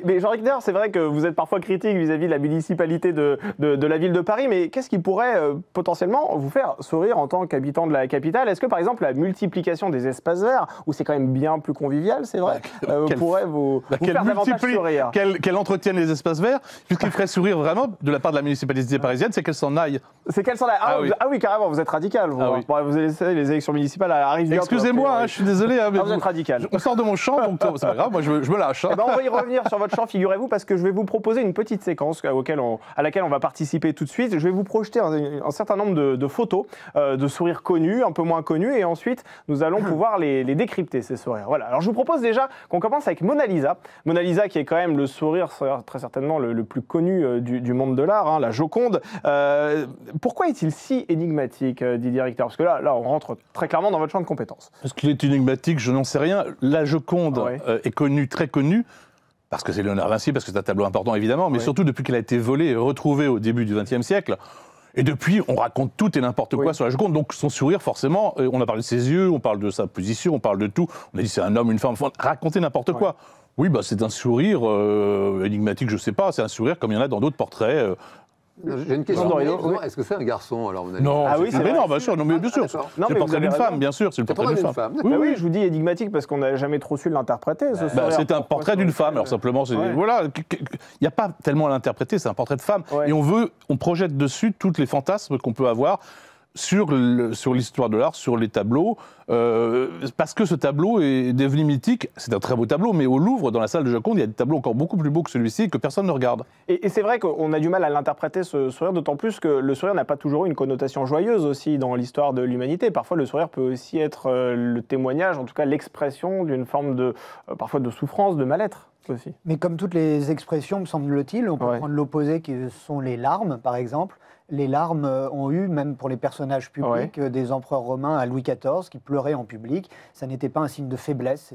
Mais Jean Richter, c'est vrai que vous êtes parfois critique vis-à-vis de la municipalité de la ville de Paris, mais qu'est-ce qui pourrait potentiellement vous faire sourire en tant qu'habitant de la capitale? Est-ce que par exemple la multiplication des espaces verts, où c'est quand même bien plus convivial, c'est vrai, pourrait vous faire davantage sourire? Qu'elle entretienne les espaces verts, puisqu'il ferait sourire vraiment de la part de la municipalité parisienne, c'est qu'elle s'en aille. C'est qu'elle s'en aille. Ah oui, carrément, vous êtes radical. Vous laissez les élections municipales arriver. Excusez-moi, je suis désolé. Mais vous êtes radical. On sort de mon champ, donc c'est pas grave, moi je me lâche. On va y revenir sur votre champ, figurez-vous, parce que je vais vous proposer une petite séquence à laquelle on va participer tout de suite. Je vais vous projeter un certain nombre de photos de sourires connus, un peu moins connus, et ensuite nous allons pouvoir les décrypter, ces sourires. Voilà. Alors je vous propose déjà qu'on commence avec Mona Lisa. Mona Lisa qui est quand même le sourire très certainement le plus connu du monde de l'art, la Joconde. Pourquoi est-il si énigmatique, Didier Richter? Parce que là, on rentre très clairement dans votre champ de compétences. Parce qu'il est énigmatique, je n'en sais rien. La Joconde est connue, très connue, parce que c'est Léonard Vinci, parce que c'est un tableau important évidemment, mais surtout depuis qu'elle a été volée et retrouvée au début du XXe siècle. Et depuis, on raconte tout et n'importe quoi sur la Joconde. Donc son sourire, forcément, on a parlé de ses yeux, on parle de sa position, on parle de tout. On a dit c'est un homme, une femme, raconter n'importe quoi. Oui, c'est un sourire énigmatique, je sais pas. C'est un sourire comme il y en a dans d'autres portraits. J'ai une question. Est-ce que c'est un garçon alors? Non, bien sûr. Non, mais bien sûr. C'est le portrait d'une femme, bien sûr. C'est le portrait d'une femme. Oui, je vous dis énigmatique parce qu'on n'a jamais trop su l'interpréter. C'est un portrait d'une femme. Alors simplement, voilà, il n'y a pas tellement à l'interpréter. C'est un portrait de femme, et on projette dessus toutes les fantasmes qu'on peut avoir sur l'histoire de l'art, sur les tableaux, parce que ce tableau est devenu mythique. C'est un très beau tableau, mais au Louvre, dans la salle de Joconde, il y a des tableaux encore beaucoup plus beaux que celui-ci que personne ne regarde. Et c'est vrai qu'on a du mal à l'interpréter, ce sourire, d'autant plus que le sourire n'a pas toujours une connotation joyeuse aussi dans l'histoire de l'humanité. Parfois, le sourire peut aussi être le témoignage, en tout cas l'expression d'une forme parfois de souffrance, de mal-être. Aussi. Mais comme toutes les expressions, me semble-t-il, on peut prendre l'opposé qui sont les larmes, par exemple. les larmes ont eu, même pour les personnages publics, des empereurs romains à Louis XIV qui pleuraient en public. Ça n'était pas un signe de faiblesse,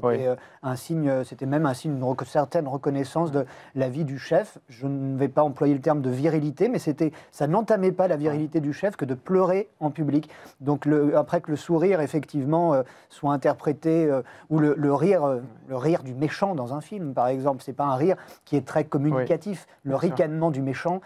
c'était même un signe d'une certaine reconnaissance de la vie du chef. Je ne vais pas employer le terme de virilité, mais ça n'entamait pas la virilité du chef que de pleurer en public. Donc après que le sourire, effectivement, soit interprété, ou le rire du méchant dans un film, par exemple, c'est pas un rire qui est très communicatif. Le ricanement du méchant,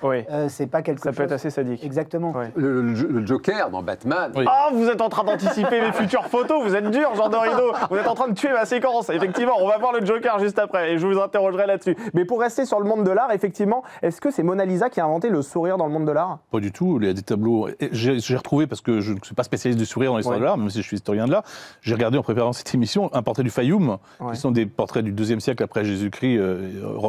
c'est pas quelque chose... Ça peut être assez sadique. Exactement. Le Joker dans Batman. Oh, vous êtes en train d'anticiper mes futures photos, vous êtes dur, Jean Dorido. Vous êtes en train de tuer ma séquence. Effectivement, on va voir le Joker juste après et je vous interrogerai là-dessus. Mais pour rester sur le monde de l'art, effectivement, est-ce que c'est Mona Lisa qui a inventé le sourire dans le monde de l'art? Pas du tout. Il y a des tableaux. J'ai retrouvé, parce que je ne suis pas spécialiste du sourire dans l'histoire de l'art, même si je suis historien de l'art, j'ai regardé en préparant cette émission un portrait du Fayoum, qui sont des portraits du IIe siècle après Jésus-Christ,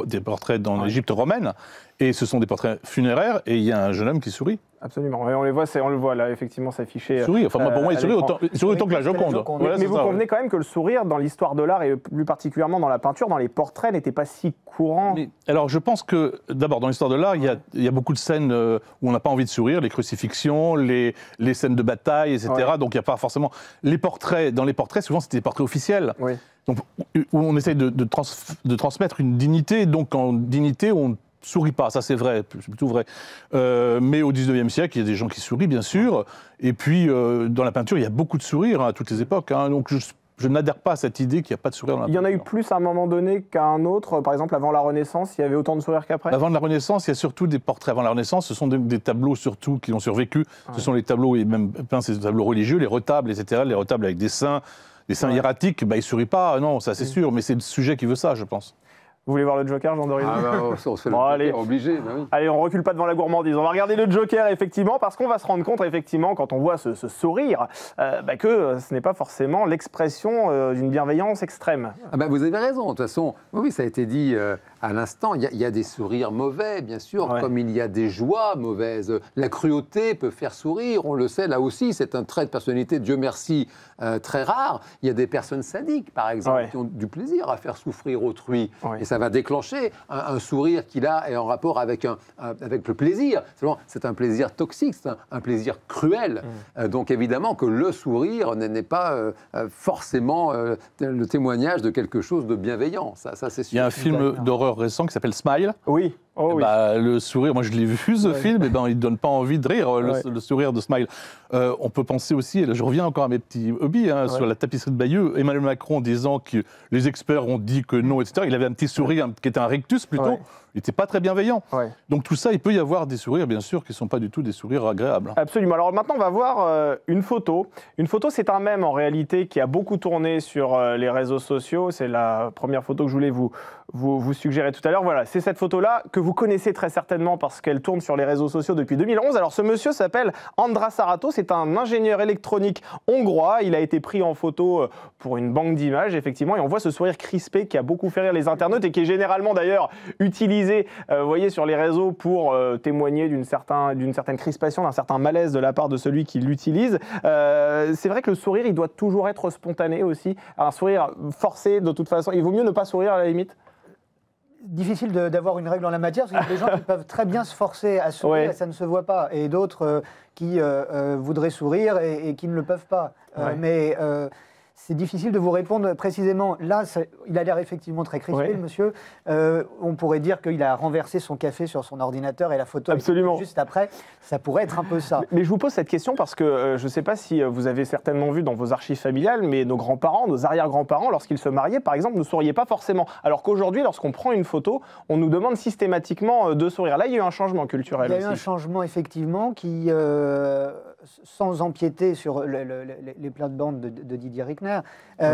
des portraits dans l'Égypte romaine. Et ce sont des portraits funéraires, et il y a un jeune homme qui sourit. Absolument, et on le voit là, effectivement, s'afficher. Il sourit, enfin moi, pour moi, il sourit autant que la Joconde. Voilà, mais vous convenez quand même que le sourire dans l'histoire de l'art, et plus particulièrement dans la peinture, dans les portraits, n'était pas si courant. Alors je pense que, d'abord, dans l'histoire de l'art, il y a beaucoup de scènes où on n'a pas envie de sourire, les crucifixions, les scènes de bataille, etc. Donc il n'y a pas forcément... dans les portraits, souvent, c'était des portraits officiels. Donc, où on essaye de transmettre une dignité, donc en dignité, on sourit pas, ça c'est vrai, c'est plutôt vrai. Mais au 19e siècle, il y a des gens qui sourient, bien sûr. Et puis, dans la peinture, il y a beaucoup de sourires à toutes les époques. Donc, je n'adhère pas à cette idée qu'il n'y a pas de sourire dans la peinture. Il y en a eu plus à un moment donné qu'à un autre. Par exemple, avant la Renaissance, il y avait autant de sourires qu'après? Avant la Renaissance, il y a surtout des portraits. Avant la Renaissance, ce sont des tableaux surtout qui ont survécu. Ce sont les tableaux, et même plein ces tableaux religieux, les retables, etc. Les retables avec des saints hiératiques, ils ne sourient pas, non, ça c'est sûr. Mais c'est le sujet qui veut ça, je pense. Vous voulez voir le Joker, Jean Dorido? On se fait le Joker obligé. Oui. Allez, on recule pas devant la gourmandise. On va regarder le Joker, effectivement, parce qu'on va se rendre compte, effectivement, quand on voit ce sourire, que ce n'est pas forcément l'expression d'une bienveillance extrême. Vous avez raison. De toute façon, oui, ça a été dit à l'instant. Il y a des sourires mauvais, bien sûr, comme il y a des joies mauvaises. La cruauté peut faire sourire, on le sait, là aussi, c'est un trait de personnalité, Dieu merci, très rare. Il y a des personnes sadiques, par exemple, qui ont du plaisir à faire souffrir autrui. Et ça va déclencher un sourire qui, là, est en rapport avec le plaisir. C'est un plaisir toxique, c'est un plaisir cruel. Donc, évidemment, que le sourire n'est pas forcément le témoignage de quelque chose de bienveillant. Ça c'est sûr. Il y a un film d'horreur récent qui s'appelle Smile. Oui. Le sourire, moi je l'ai vu ce film, il ne donne pas envie de rire, le sourire de Smile. On peut penser aussi, et là je reviens encore à mes petits hobbies, sur la tapisserie de Bayeux, Emmanuel Macron disant que les experts ont dit que non, etc. Il avait un petit sourire qui était un rictus plutôt, il n'était pas très bienveillant. Donc tout ça, il peut y avoir des sourires, bien sûr, qui ne sont pas du tout des sourires agréables. Absolument. Alors maintenant, on va voir une photo. Une photo, c'est un mème en réalité qui a beaucoup tourné sur les réseaux sociaux. C'est la première photo que je voulais vous suggérer tout à l'heure. Voilà, c'est cette photo-là que vous connaissez très certainement parce qu'elle tourne sur les réseaux sociaux depuis 2011. Alors ce monsieur s'appelle András Arato, c'est un ingénieur électronique hongrois. Il a été pris en photo pour une banque d'images, effectivement, et on voit ce sourire crispé qui a beaucoup fait rire les internautes et qui est généralement d'ailleurs utilisé, vous voyez, sur les réseaux pour témoigner d'une certaine crispation, d'un certain malaise de la part de celui qui l'utilise. C'est vrai que le sourire, il doit toujours être spontané aussi. Un sourire forcé, de toute façon, il vaut mieux ne pas sourire à la limite. Difficile d'avoir une règle en la matière, parce qu'il y a des gens qui peuvent très bien se forcer à sourire et ça ne se voit pas, et d'autres qui voudraient sourire et qui ne le peuvent pas. Mais c'est difficile de vous répondre précisément. Là, il a l'air effectivement très crispé, le monsieur. On pourrait dire qu'il a renversé son café sur son ordinateur et la photo juste après. Ça pourrait être un peu ça. Mais je vous pose cette question parce que je ne sais pas si vous avez certainement vu dans vos archives familiales, mais nos grands-parents, nos arrière-grands-parents, lorsqu'ils se mariaient, par exemple, ne souriaient pas forcément. Alors qu'aujourd'hui, lorsqu'on prend une photo, on nous demande systématiquement de sourire. Là, il y a eu un changement culturel aussi. Il y a eu un changement, effectivement, qui... sans empiéter sur les plates-bandes de Didier Rickner.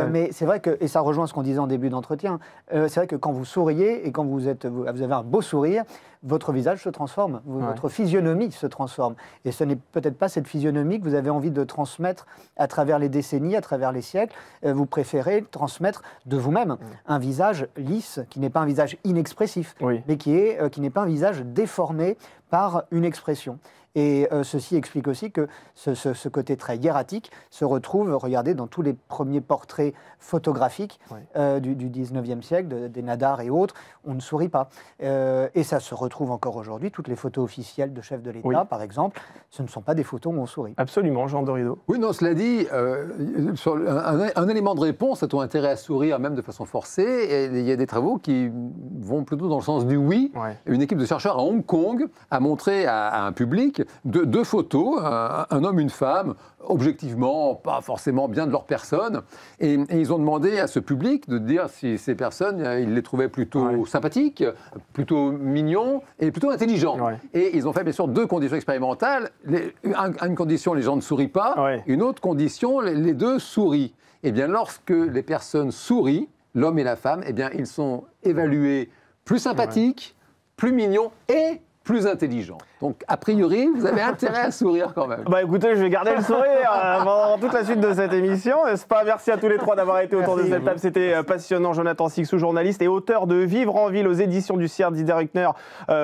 Mais c'est vrai que, et ça rejoint ce qu'on disait en début d'entretien, c'est vrai que quand vous souriez et quand vous avez un beau sourire, votre visage se transforme, votre physionomie se transforme. Et ce n'est peut-être pas cette physionomie que vous avez envie de transmettre à travers les décennies, à travers les siècles. Vous préférez transmettre de vous-même un visage lisse, qui n'est pas un visage inexpressif, mais qui n'est pas un visage déformé par une expression. Et ceci explique aussi que ce côté très hiératique se retrouve, regardez, dans tous les premiers portraits photographiques du 19e siècle, des Nadar et autres, on ne sourit pas. Et ça se retrouve encore aujourd'hui, toutes les photos officielles de chefs de l'État, par exemple, ce ne sont pas des photos où on sourit. Absolument, Jean Dorido. Oui, non, cela dit, un élément de réponse à ton intérêt à sourire, même de façon forcée, et il y a des travaux qui vont plutôt dans le sens du oui. Une équipe de chercheurs à Hong Kong a montré à un public deux photos, un homme, une femme, objectivement pas forcément bien de leur personne, et ils ont demandé à ce public de dire si ces personnes, ils les trouvaient plutôt sympathiques, plutôt mignons et plutôt intelligents. Et ils ont fait bien sûr 2 conditions expérimentales. Une condition, les gens ne sourient pas, une autre condition, les deux sourient. Et bien lorsque les personnes sourient, l'homme et la femme, eh bien ils sont évalués plus sympathiques, plus mignons et plus intelligent. Donc, a priori, vous avez intérêt à sourire quand même. Bah écoutez, je vais garder le sourire pendant toute la suite de cette émission, n'est-ce pas? Merci à tous les 3 d'avoir été autour de cette table. C'était passionnant. Jonathan Sixou, journaliste et auteur de Vivre en ville aux éditions du CIR, Didier Ruckner.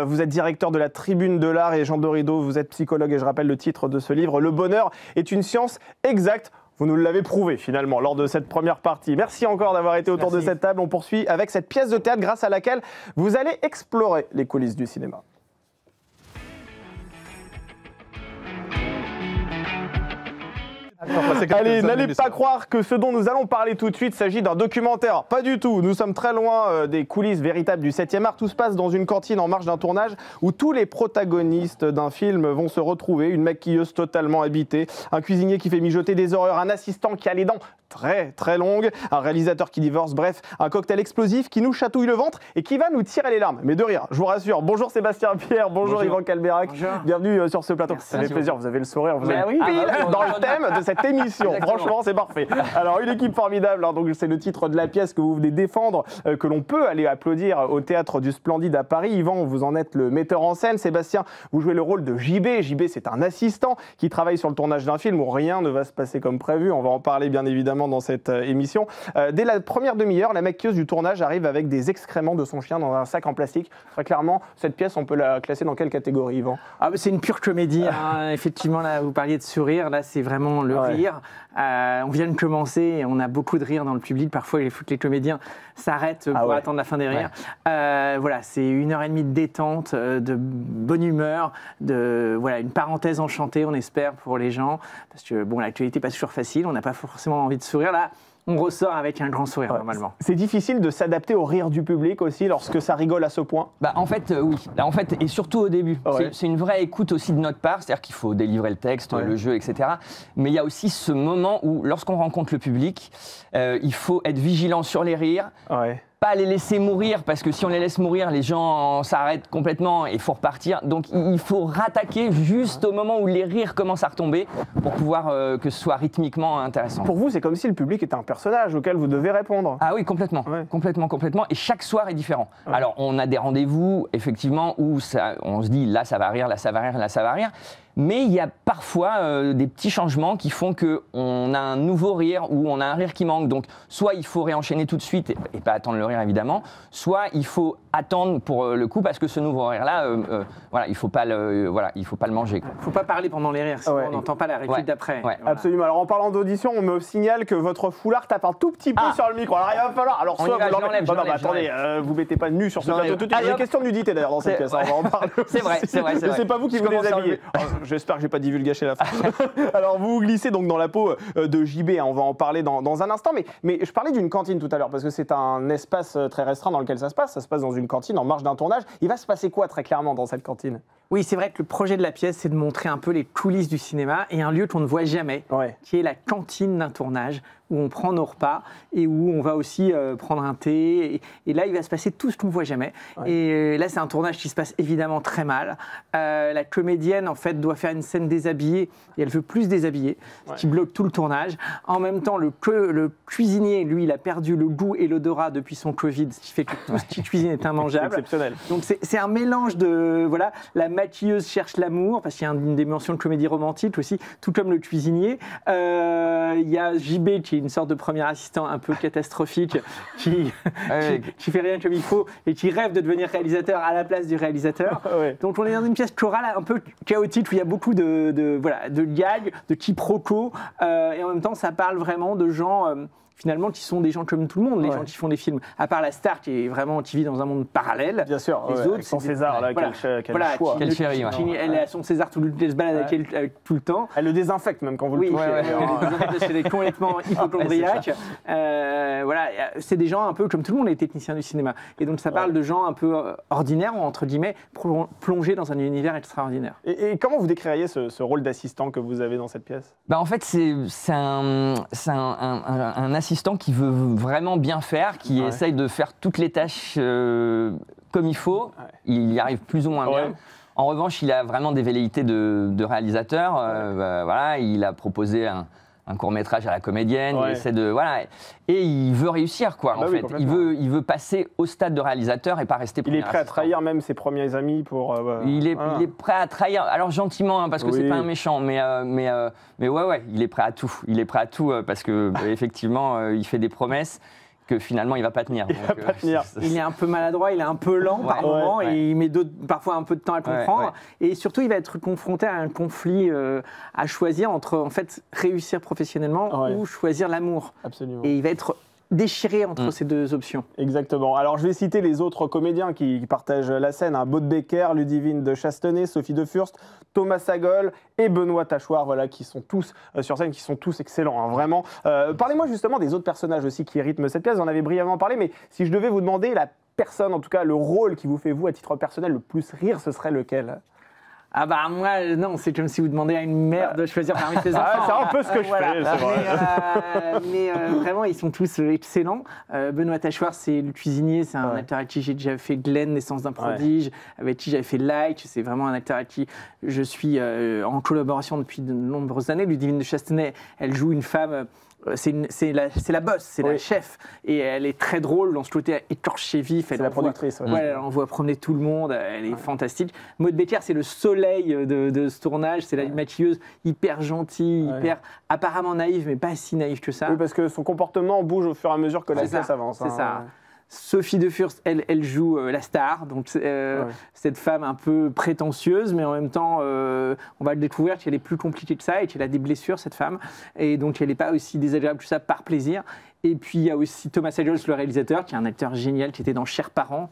Vous êtes directeur de la Tribune de l'Art, et Jean Dorido, vous êtes psychologue, et je rappelle le titre de ce livre, Le bonheur est une science exacte. Vous nous l'avez prouvé finalement lors de cette première partie. Merci encore d'avoir été autour de cette table. On poursuit avec cette pièce de théâtre grâce à laquelle vous allez explorer les coulisses du cinéma. Allez, n'allez pas croire que ce dont nous allons parler tout de suite s'agit d'un documentaire. Pas du tout. Nous sommes très loin des coulisses véritables du 7e art. Tout se passe dans une cantine en marge d'un tournage où tous les protagonistes d'un film vont se retrouver. Une maquilleuse totalement habitée, un cuisinier qui fait mijoter des horreurs, un assistant qui a les dents très longues, un réalisateur qui divorce, bref, un cocktail explosif qui nous chatouille le ventre et qui va nous tirer les larmes. Mais de rire, je vous rassure. Bonjour Sébastien Pierre, bonjour Yvan Calberac. Bienvenue sur ce plateau. Ça fait plaisir, vous avez le sourire, vous êtes pile dans le thème de cette émission. Franchement, c'est parfait. Alors, une équipe formidable, hein, donc c'est le titre de la pièce que vous venez défendre, que l'on peut aller applaudir au Théâtre du Splendide à Paris. Yvan, vous en êtes le metteur en scène. Sébastien, vous jouez le rôle de JB. JB, c'est un assistant qui travaille sur le tournage d'un film où rien ne va se passer comme prévu. On va en parler bien évidemment dans cette émission. Dès la première demi-heure, la maquilleuse du tournage arrive avec des excréments de son chien dans un sac en plastique. Très clairement, cette pièce, on peut la classer dans quelle catégorie, Yvan? C'est une pure comédie. Hein. Effectivement, là, vous parliez de sourire. Là, c'est vraiment le rire. On vient de commencer et on a beaucoup de rire dans le public. Parfois, il faut que les comédiens s'arrêtent pour attendre la fin des rires. Voilà, c'est 1h30 de détente, de bonne humeur, une parenthèse enchantée, on espère, pour les gens. Parce que bon, l'actualité n'est pas toujours facile, on n'a pas forcément envie de sourire. Là, on ressort avec un grand sourire, normalement. C'est difficile de s'adapter au rire du public aussi lorsque ça rigole à ce point? En fait, oui. Là, en fait, et surtout au début. C'est une vraie écoute aussi de notre part, c'est-à-dire qu'il faut délivrer le texte, le jeu, etc. Mais il y a aussi ce moment où, lorsqu'on rencontre le public, il faut être vigilant sur les rires. Pas les laisser mourir, parce que si on les laisse mourir, les gens s'arrêtent complètement et il faut repartir. Donc il faut rattaquer juste au moment où les rires commencent à retomber pour pouvoir que ce soit rythmiquement intéressant. Pour vous, c'est comme si le public était un personnage auquel vous devez répondre. Ah oui, complètement. Complètement. Et chaque soir est différent. Alors on a des rendez-vous, effectivement, où on se dit là ça va rire, là ça va rire, là ça va rire. Mais il y a parfois des petits changements qui font qu'on a un nouveau rire ou on a un rire qui manque. Donc, soit il faut réenchaîner tout de suite et pas attendre le rire, évidemment. Soit il faut attendre pour le coup parce que ce nouveau rire-là, il ne faut pas le manger. Il ne faut pas parler pendant les rires, sinon on n'entend pas la réplique d'après. Absolument. Alors, en parlant d'audition, on me signale que votre foulard tape un tout petit peu sur le micro. Alors, il va falloir... Alors, soit vous l'enlèvez... Non, attendez, vous ne mettez pas nu sur ce plateau tout de suite. Il y a une question de nudité, d'ailleurs, dans cette pièce. On va en parler. C'est vrai. C'est pas vous qui vous déshabillez. J'espère que j'ai pas divulgaché la fin. Alors vous glissez donc dans la peau de JB, hein, on va en parler dans un instant, mais je parlais d'une cantine tout à l'heure parce que c'est un espace très restreint dans lequel ça se passe dans une cantine en marge d'un tournage. Il va se passer quoi très clairement dans cette cantine? Oui, c'est vrai que le projet de la pièce, c'est de montrer un peu les coulisses du cinéma et un lieu qu'on ne voit jamais, qui est la cantine d'un tournage, où on prend nos repas et où on va aussi prendre un thé. Et là, il va se passer tout ce qu'on ne voit jamais. Et là, c'est un tournage qui se passe évidemment très mal. La comédienne, en fait, doit faire une scène déshabillée et elle veut plus déshabiller, ce qui bloque tout le tournage. En même temps, le cuisinier, lui, il a perdu le goût et l'odorat depuis son Covid, ce qui fait que tout ce qu'il cuisine est immangeable. C'est exceptionnel. Donc, c'est un mélange de... Voilà, la maquilleuse cherche l'amour, parce qu'il y a une dimension de comédie romantique aussi, tout comme le cuisinier. Il y a JB qui qui est une sorte de premier assistant un peu catastrophique, qui fait rien comme il faut et qui rêve de devenir réalisateur à la place du réalisateur. Donc on est dans une pièce chorale un peu chaotique où il y a beaucoup de gags, de quiproquos, et en même temps ça parle vraiment de gens finalement qui sont des gens comme tout le monde, les gens qui font des films, à part la star qui vit dans un monde parallèle. Bien sûr, les autres, son César, là, quel choix. Quelle chérie, elle a son César, elle se balade avec elle tout le temps. Elle le désinfecte même quand vous le touchez. Elle est complètement hypochondriaque. C'est des gens un peu comme tout le monde, les techniciens du cinéma. Et donc ça parle de gens un peu ordinaires, entre guillemets, plongés dans un univers extraordinaire. Et comment vous décririez ce rôle d'assistant que vous avez dans cette pièce? En fait, c'est un assistant qui veut vraiment bien faire, qui essaye de faire toutes les tâches comme il faut. Il y arrive plus ou moins bien. En revanche, il a vraiment des velléités de réalisateur. Il a proposé un court-métrage à la comédienne, il essaie et il veut réussir, quoi, en fait. Il veut passer au stade de réalisateur et pas rester premier assistant. Il est prêt à trahir même ses premiers amis pour... il est prêt à trahir, alors gentiment, parce que c'est pas un méchant, mais il est prêt à tout. Il est prêt à tout parce que effectivement, il fait des promesses que finalement il va pas tenir. Il est un peu maladroit, il est un peu lent par moment et il met parfois un peu de temps à comprendre. Et surtout, il va être confronté à un conflit à choisir entre en fait réussir professionnellement ou choisir l'amour. Absolument. Et il va être déchiré entre ces deux options. Exactement. Alors je vais citer les autres comédiens qui partagent la scène. Baude Becker, Ludivine de Chastenay, Sophie de Furst, Thomas Sagol et Benoît Tachoir, qui sont tous sur scène, qui sont tous excellents, vraiment. Parlez-moi justement des autres personnages aussi qui rythment cette pièce. Vous en avez brièvement parlé, mais si je devais vous demander la personne, en tout cas le rôle qui vous fait, vous, à titre personnel, le plus rire, ce serait lequel ? Moi, non, c'est comme si vous demandiez à une mère de choisir parmi ses enfants. C'est un peu ce que je fais, c'est vrai. Mais vraiment, ils sont tous excellents. Benoît Tachoir, c'est le cuisinier, c'est un acteur avec qui j'ai déjà fait Glenn, Naissance d'un prodige, avec qui j'avais fait Like. C'est vraiment un acteur avec qui je suis en collaboration depuis de nombreuses années. Ludivine de Chastenay, elle joue une femme... C'est la boss, c'est la chef. Et elle est très drôle dans ce côté écorché vif. C'est la productrice. Elle envoie promener tout le monde, elle est fantastique. Maude Becker, c'est le soleil de ce tournage, c'est la maquilleuse hyper gentille, hyper apparemment naïve, mais pas si naïve que ça. Oui, parce que son comportement bouge au fur et à mesure que la pièce avance. C'est ça. Sophie de Furst, elle joue la star, donc cette femme un peu prétentieuse, mais en même temps, on va le découvrir qu'elle est plus compliquée que ça et qu'elle a des blessures, cette femme, et donc elle n'est pas aussi désagréable que ça par plaisir. Et puis il y a aussi Thomas Sagol, le réalisateur, qui est un acteur génial, qui était dans Chers parents.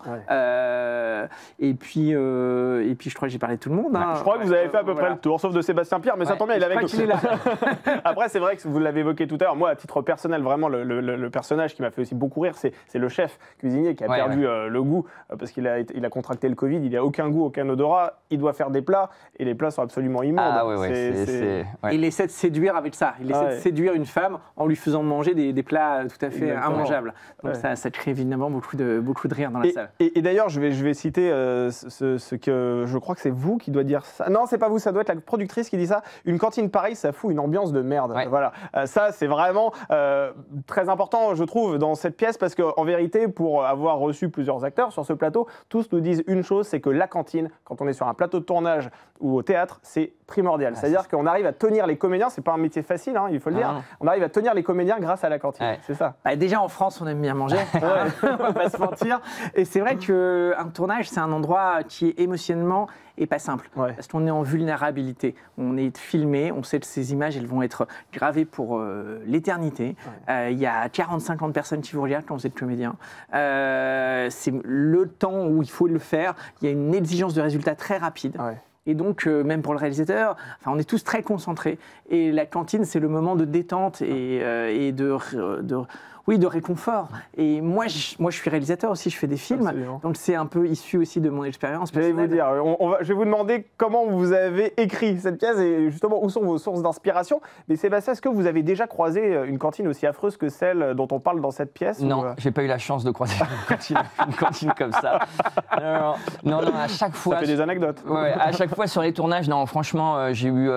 Et puis je crois que j'ai parlé de tout le monde. Je crois que vous avez fait à peu près le tour, sauf de Sébastien Pierre, mais ça tombe bien, il est avec nous. Après, c'est vrai que vous l'avez évoqué tout à l'heure. Moi, à titre personnel, vraiment, le personnage qui m'a fait aussi beaucoup rire, c'est le chef cuisinier qui a perdu le goût parce qu'il a contracté le Covid. Il n'a aucun goût, aucun odorat. Il doit faire des plats et les plats sont absolument immondes. Il essaie de séduire avec ça. Il essaie de séduire une femme en lui faisant manger des plats tout à fait immangeables. Donc ça crée évidemment beaucoup de rire dans la salle. Et d'ailleurs, je vais citer ce que je crois que c'est vous qui doit dire ça. Non, c'est pas vous, ça doit être la productrice qui dit ça. Une cantine pareille, ça fout une ambiance de merde. Voilà. Ça, c'est vraiment très important, je trouve, dans cette pièce, parce qu'en vérité, pour avoir reçu plusieurs acteurs sur ce plateau, tous nous disent une chose, c'est que la cantine, quand on est sur un plateau de tournage ou au théâtre, c'est primordial. C'est-à-dire qu'on arrive à tenir les comédiens, c'est pas un métier facile, il faut le dire. On arrive à tenir les comédiens grâce à la cantine. C'est ça. Déjà en France, on aime bien manger, on va pas se mentir. Et c'est vrai qu'un tournage, c'est un endroit qui est émotionnellement et pas simple. Parce qu'on est en vulnérabilité. On est filmé, on sait que ces images, elles vont être gravées pour l'éternité. Il y a 40-50 personnes qui vous regardent quand vous êtes comédien. C'est le temps où il faut le faire. Il y a une exigence de résultat très rapide. Et donc, même pour le réalisateur, on est tous très concentrés. Et la cantine, c'est le moment de détente et de réconfort. Et moi, je suis réalisateur aussi, je fais des films. Absolument. Donc, c'est un peu issu aussi de mon expérience personnelle. Je vais vous dire, je vais vous demander comment vous avez écrit cette pièce et justement où sont vos sources d'inspiration. Mais Sébastien, est-ce que vous avez déjà croisé une cantine aussi affreuse que celle dont on parle dans cette pièce? Non, j'ai pas eu la chance de croiser une cantine comme ça. Non, à chaque fois. Ça fait des anecdotes. À chaque fois sur les tournages, non, franchement, j'ai eu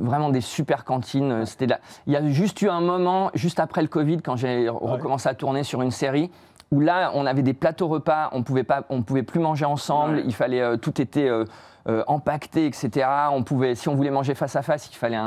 vraiment des super cantines. Il y a juste eu un moment, juste après le Covid, quand j'ai recommencé à tourner sur une série, où là, on avait des plateaux repas, on pouvait plus manger ensemble, il fallait, tout était empaquetées, etc. On pouvait, si on voulait manger face à face, il fallait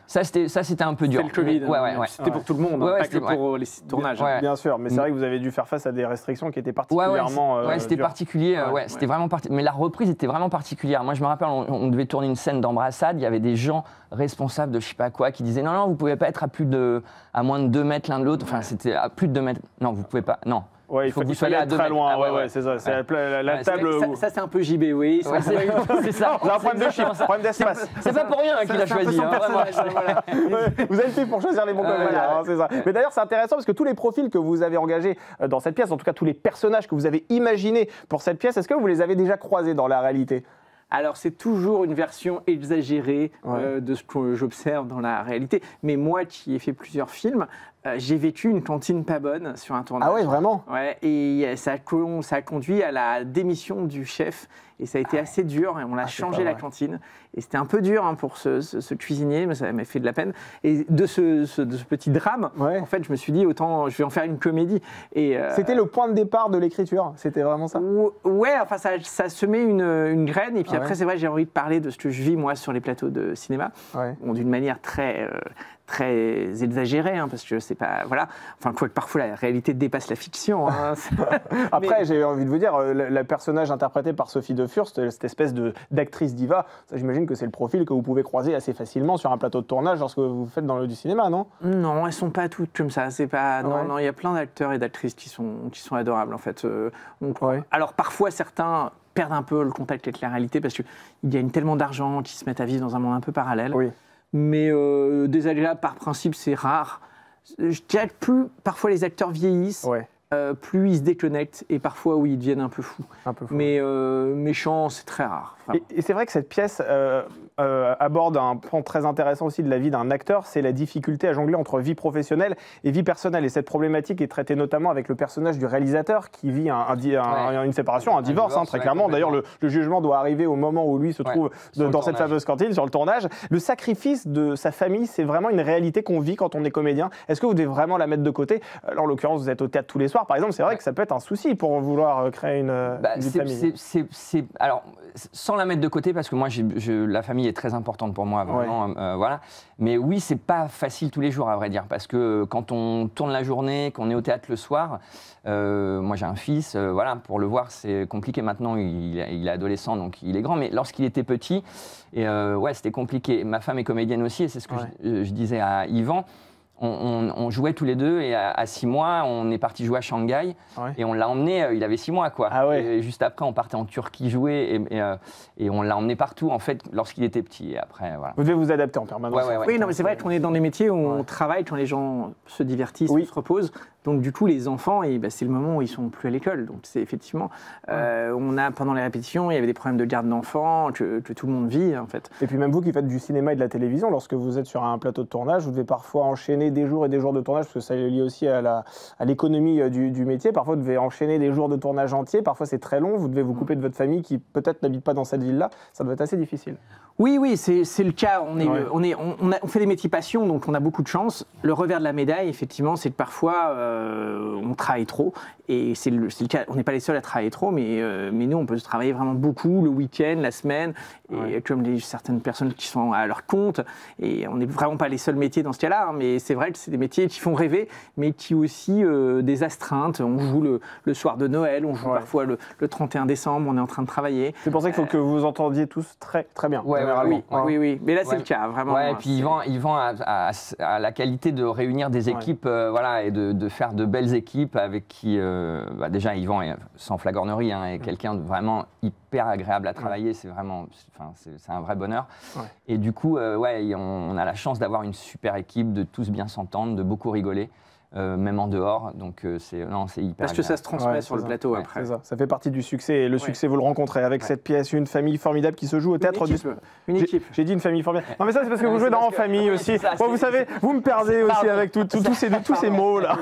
c'était ça, c'était un peu dur. C'était le Covid. C'était pour tout le monde, pas que pour les tournages. Bien sûr, mais c'est vrai que vous avez dû faire face à des restrictions qui étaient particulièrement c'était particulier. C'était vraiment mais la reprise était vraiment particulière. Moi, je me rappelle, on devait tourner une scène d'embrassade. Il y avait des gens responsables de je sais pas quoi qui disaient non, vous pouvez pas être à moins de 2 mètres l'un de l'autre. Enfin, c'était à plus de 2 mètres. Non, vous pouvez pas. Non. Ouais, il faut que vous soyez très loin. C'est ça. C'est la table. Ça, c'est un peu JB, oui. C'est ça. C'est un problème de chiffre, problème d'espace. C'est pas pour rien qu'il a choisi. Vous avez fait pour choisir les bons comédiens, c'est ça. Mais d'ailleurs, c'est intéressant parce que tous les profils que vous avez engagés dans cette pièce, en tout cas tous les personnages que vous avez imaginés pour cette pièce, est-ce que vous les avez déjà croisés dans la réalité ? Alors, c'est toujours une version exagérée de ce que j'observe dans la réalité. Mais moi, qui ai fait plusieurs films, j'ai vécu une cantine pas bonne sur un tournage. Ah ouais, vraiment ? Ouais, et ça a conduit à la démission du chef. Et ça a été assez dur. Et on a changé la cantine. Et c'était un peu dur pour ce cuisinier, mais ça m'a fait de la peine. Et de ce petit drame, en fait, je me suis dit, autant je vais en faire une comédie. C'était le point de départ de l'écriture ? C'était vraiment ça ? Ouais, enfin, ça semait une graine. Et puis après, c'est vrai, j'ai envie de parler de ce que je vis, moi, sur les plateaux de cinéma. Bon, d'une manière très exagérée, parce que c'est pas... Voilà. Enfin, quoique parfois, la réalité dépasse la fiction. Après, j'ai envie de vous dire, le personnage interprété par Sophie de Furst, cette espèce d'actrice diva, ça, j'imagine que c'est le profil que vous pouvez croiser assez facilement sur un plateau de tournage lorsque vous faites du cinéma, non ? Non, elles sont pas toutes comme ça. C'est pas... Non, il y a plein d'acteurs et d'actrices qui sont adorables, en fait. Alors, parfois, certains perdent un peu le contact avec la réalité parce qu'ils gagnent tellement d'argent qu'ils se mettent à vivre dans un monde un peu parallèle. Oui. Mais désagréable, par principe, c'est rare. Je dirais que plus parfois les acteurs vieillissent, plus ils se déconnectent et parfois, oui, ils deviennent un peu fous. Mais méchants, c'est très rare. Et c'est vrai que cette pièce aborde un point très intéressant aussi de la vie d'un acteur, c'est la difficulté à jongler entre vie professionnelle et vie personnelle. Et cette problématique est traitée notamment avec le personnage du réalisateur qui vit une séparation, un divorce, très clairement. D'ailleurs, le jugement doit arriver au moment où lui se trouve dans cette fameuse cantine, sur le tournage. Le sacrifice de sa famille, c'est vraiment une réalité qu'on vit quand on est comédien. Est-ce que vous devez vraiment la mettre de côté ? Alors, en l'occurrence, vous êtes au théâtre tous les soirs, par exemple, c'est vrai que ça peut être un souci pour vouloir créer une vie de famille. Alors, sans la mettre de côté, parce que moi, la famille est très importante pour moi, vraiment, voilà. Mais oui, c'est pas facile tous les jours, à vrai dire, parce que quand on tourne la journée, qu'on est au théâtre le soir, moi j'ai un fils, voilà, pour le voir, c'est compliqué. Maintenant, il est adolescent, donc il est grand, mais lorsqu'il était petit, c'était compliqué. Ma femme est comédienne aussi, et c'est ce que je disais à Yvan. On jouait tous les deux et à 6 mois, on est parti jouer à Shanghai et on l'a emmené, il avait 6 mois quoi. Et juste après, on partait en Turquie jouer et on l'a emmené partout en fait lorsqu'il était petit. Et après, voilà. Vous devez vous adapter en permanence. Oui, non, mais c'est vrai qu'on est dans des métiers où on travaille quand les gens se divertissent, se reposent. Donc du coup, les enfants, c'est le moment où ils sont plus à l'école. Donc c'est effectivement, pendant les répétitions, il y avait des problèmes de garde d'enfants que tout le monde vit en fait. Et puis même vous qui faites du cinéma et de la télévision, lorsque vous êtes sur un plateau de tournage, vous devez parfois enchaîner des jours et des jours de tournage, parce que ça est lié aussi à l'économie du métier. Parfois, vous devez enchaîner des jours de tournage entiers. Parfois, c'est très long. Vous devez vous couper de votre famille qui peut-être n'habite pas dans cette ville-là. Ça doit être assez difficile. Oui, c'est le cas. On fait des métiers passion, donc on a beaucoup de chance. Le revers de la médaille, effectivement, c'est que parfois, on travaille trop. Et c'est le cas. On n'est pas les seuls à travailler trop, mais nous, on peut travailler vraiment beaucoup le week-end, la semaine, et comme certaines personnes qui sont à leur compte. Et on n'est vraiment pas les seuls métiers dans ce cas-là. Mais c'est vrai que c'est des métiers qui font rêver, mais qui ont aussi des astreintes. On joue le soir de Noël, on joue parfois le 31 décembre, on est en train de travailler. C'est pour ça qu'il faut que vous vous entendiez tous très, très bien. Oui. Mais là, c'est le cas, vraiment. Et puis Yvan a la qualité de réunir des équipes et de faire de belles équipes avec qui... déjà, Yvan, sans flagornerie, est quelqu'un de vraiment hyper agréable à travailler. C'est vraiment... c'est un vrai bonheur. Et du coup, on a la chance d'avoir une super équipe, de tous bien s'entendre, de beaucoup rigoler. Même en dehors, donc c'est hyper parce que ça se transmet sur le plateau après. Ça fait partie du succès, et le succès vous le rencontrez avec cette pièce, une famille formidable qui se joue au théâtre une équipe. J'ai dit une famille formidable. Non mais ça c'est parce que vous jouez en famille aussi. Vous savez, vous me perdez aussi avec tous ces mots là.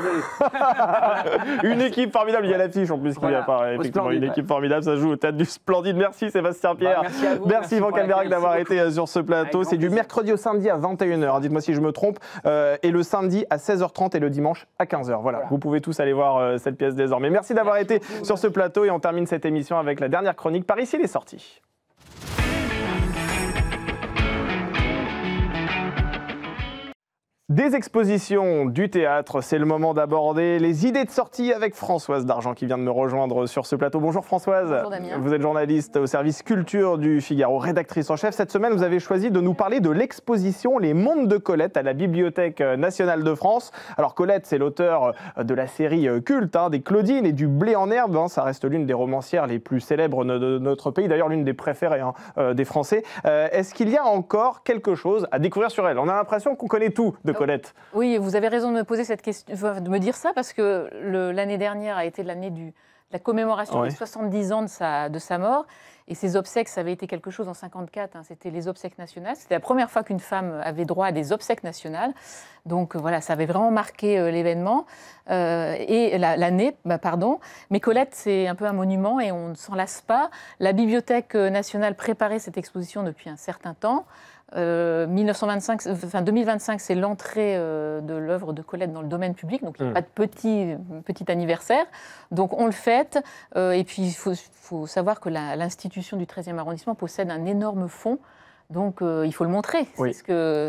Une équipe formidable, il y a l'affiche en plus qui apparaît. Effectivement, une équipe formidable, ça joue au théâtre du Splendide. Merci Sébastien Pierre. Merci Yvan Calberac d'avoir été sur ce plateau. C'est du mercredi au samedi à 21h, dites-moi si je me trompe, et le samedi à 16h30 et le dimanche dimanche à 15h. Voilà, vous pouvez tous aller voir cette pièce désormais. Merci d'avoir été sur ce plateau et on termine cette émission avec la dernière chronique. Par ici, les sorties. Des expositions, du théâtre, c'est le moment d'aborder les idées de sortie avec Françoise Dargent qui vient de me rejoindre sur ce plateau. Bonjour Françoise. Bonjour Damien. Vous êtes journaliste au service culture du Figaro, rédactrice en chef. Cette semaine, vous avez choisi de nous parler de l'exposition Les Mondes de Colette à la Bibliothèque nationale de France. Alors Colette, c'est l'auteur de la série culte des Claudine et du Blé en herbe. Ça reste l'une des romancières les plus célèbres de notre pays, d'ailleurs l'une des préférées des Français. Est-ce qu'il y a encore quelque chose à découvrir sur elle? On a l'impression qu'on connaît tout de Colette. Oui, vous avez raison de me poser cette question, de me dire ça, parce que l'année dernière a été l'année de la commémoration des 70 ans de sa mort. Et ses obsèques, ça avait été quelque chose en 1954, c'était les obsèques nationales. C'était la première fois qu'une femme avait droit à des obsèques nationales. Donc voilà, ça avait vraiment marqué l'événement et l'année, pardon. Mais Colette, c'est un peu un monument et on ne s'en lasse pas. La Bibliothèque nationale préparait cette exposition depuis un certain temps. 2025, c'est l'entrée de l'œuvre de Colette dans le domaine public, donc il n'y a pas de petit anniversaire. Donc on le fête, et puis il faut savoir que l'institution du 13e arrondissement possède un énorme fonds. Donc il faut le montrer,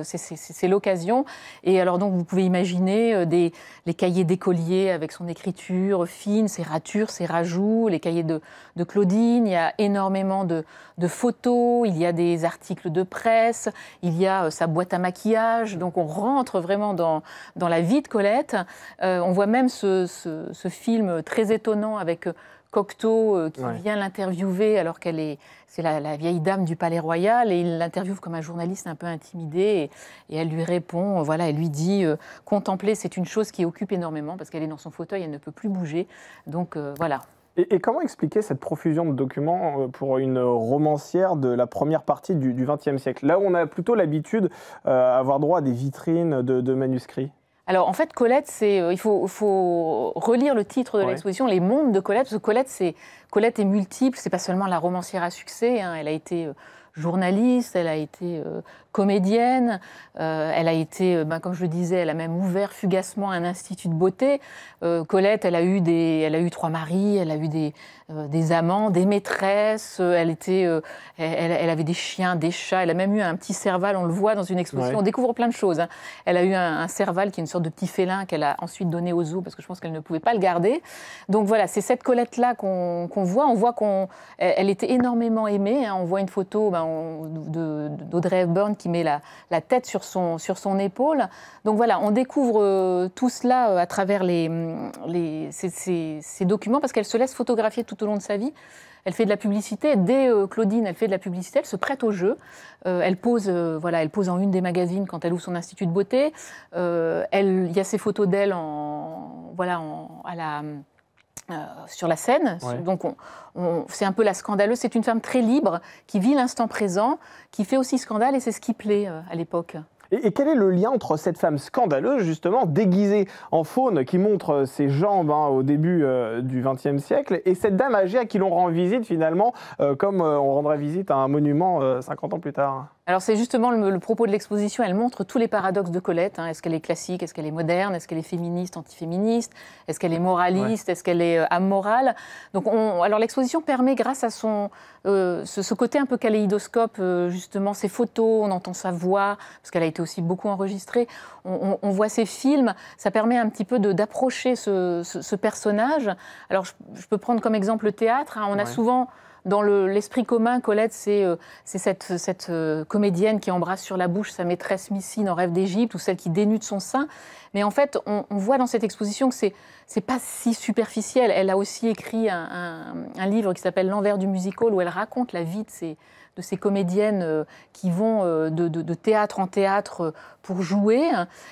c'est l'occasion. Et alors donc vous pouvez imaginer les cahiers d'écoliers avec son écriture fine, ses ratures, ses rajouts, les cahiers de Claudine, il y a énormément de photos, il y a des articles de presse, il y a sa boîte à maquillage, donc on rentre vraiment dans la vie de Colette. On voit même ce film très étonnant avec Cocteau qui vient l'interviewer alors c'est la vieille dame du Palais Royal et il l'interviewe comme un journaliste un peu intimidé et elle lui répond, elle lui dit contempler c'est une chose qui occupe énormément parce qu'elle est dans son fauteuil, elle ne peut plus bouger, donc voilà. Et comment expliquer cette profusion de documents pour une romancière de la première partie du XXe siècle? Là où on a plutôt l'habitude d'avoir droit à des vitrines de manuscrits. Alors en fait, Colette, il faut relire le titre de l'exposition, Les Mondes de Colette, parce que Colette est multiple, c'est pas seulement la romancière à succès, elle a été journaliste, elle a été comédienne, elle a été, comme je le disais, elle a même ouvert fugacement un institut de beauté. Colette, elle a eu 3 maris, elle a eu des amants, des maîtresses, elle avait des chiens, des chats, elle a même eu un petit serval, on le voit dans une exposition, on découvre plein de choses. Elle a eu un serval qui est une sorte de petit félin qu'elle a ensuite donné au zoo parce que je pense qu'elle ne pouvait pas le garder. Donc voilà, c'est cette Colette-là qu'on voit. On voit qu'elle était énormément aimée. On voit une photo d'Audrey Hepburn qui met la tête sur son épaule. Donc voilà, on découvre tout cela à travers ces documents parce qu'elle se laisse photographier tout au long de sa vie. Elle fait de la publicité. Dès Claudine, elle fait de la publicité. Elle se prête au jeu. Elle pose en une des magazines quand elle ouvre son institut de beauté. Il y a ces photos d'elle sur la scène. Donc c'est un peu la scandaleuse. C'est une femme très libre qui vit l'instant présent, qui fait aussi scandale et c'est ce qui plaît à l'époque. Et quel est le lien entre cette femme scandaleuse, justement, déguisée en faune, qui montre ses jambes au début du XXe siècle, et cette dame âgée à qui l'on rend visite, finalement, comme on rendrait visite à un monument 50 ans plus tard? Alors c'est justement le propos de l'exposition, elle montre tous les paradoxes de Colette. Est-ce qu'elle est classique, est-ce qu'elle est moderne, est-ce qu'elle est féministe, antiféministe, est-ce qu'elle est moraliste, est-ce qu'elle est amorale? Donc alors l'exposition permet, grâce à ce côté un peu kaléidoscope, justement ses photos, on entend sa voix, parce qu'elle a été aussi beaucoup enregistrée, on voit ses films, ça permet un petit peu d'approcher ce personnage. Alors je peux prendre comme exemple le théâtre, on a souvent... Dans l'esprit commun, Colette, c'est cette comédienne qui embrasse sur la bouche sa maîtresse Missine en Rêve d'Égypte ou celle qui dénude son sein. Mais en fait, on voit dans cette exposition que c'est pas si superficiel. Elle a aussi écrit un livre qui s'appelle L'envers du musical où elle raconte la vie de ces comédiennes qui vont de théâtre en théâtre pour jouer.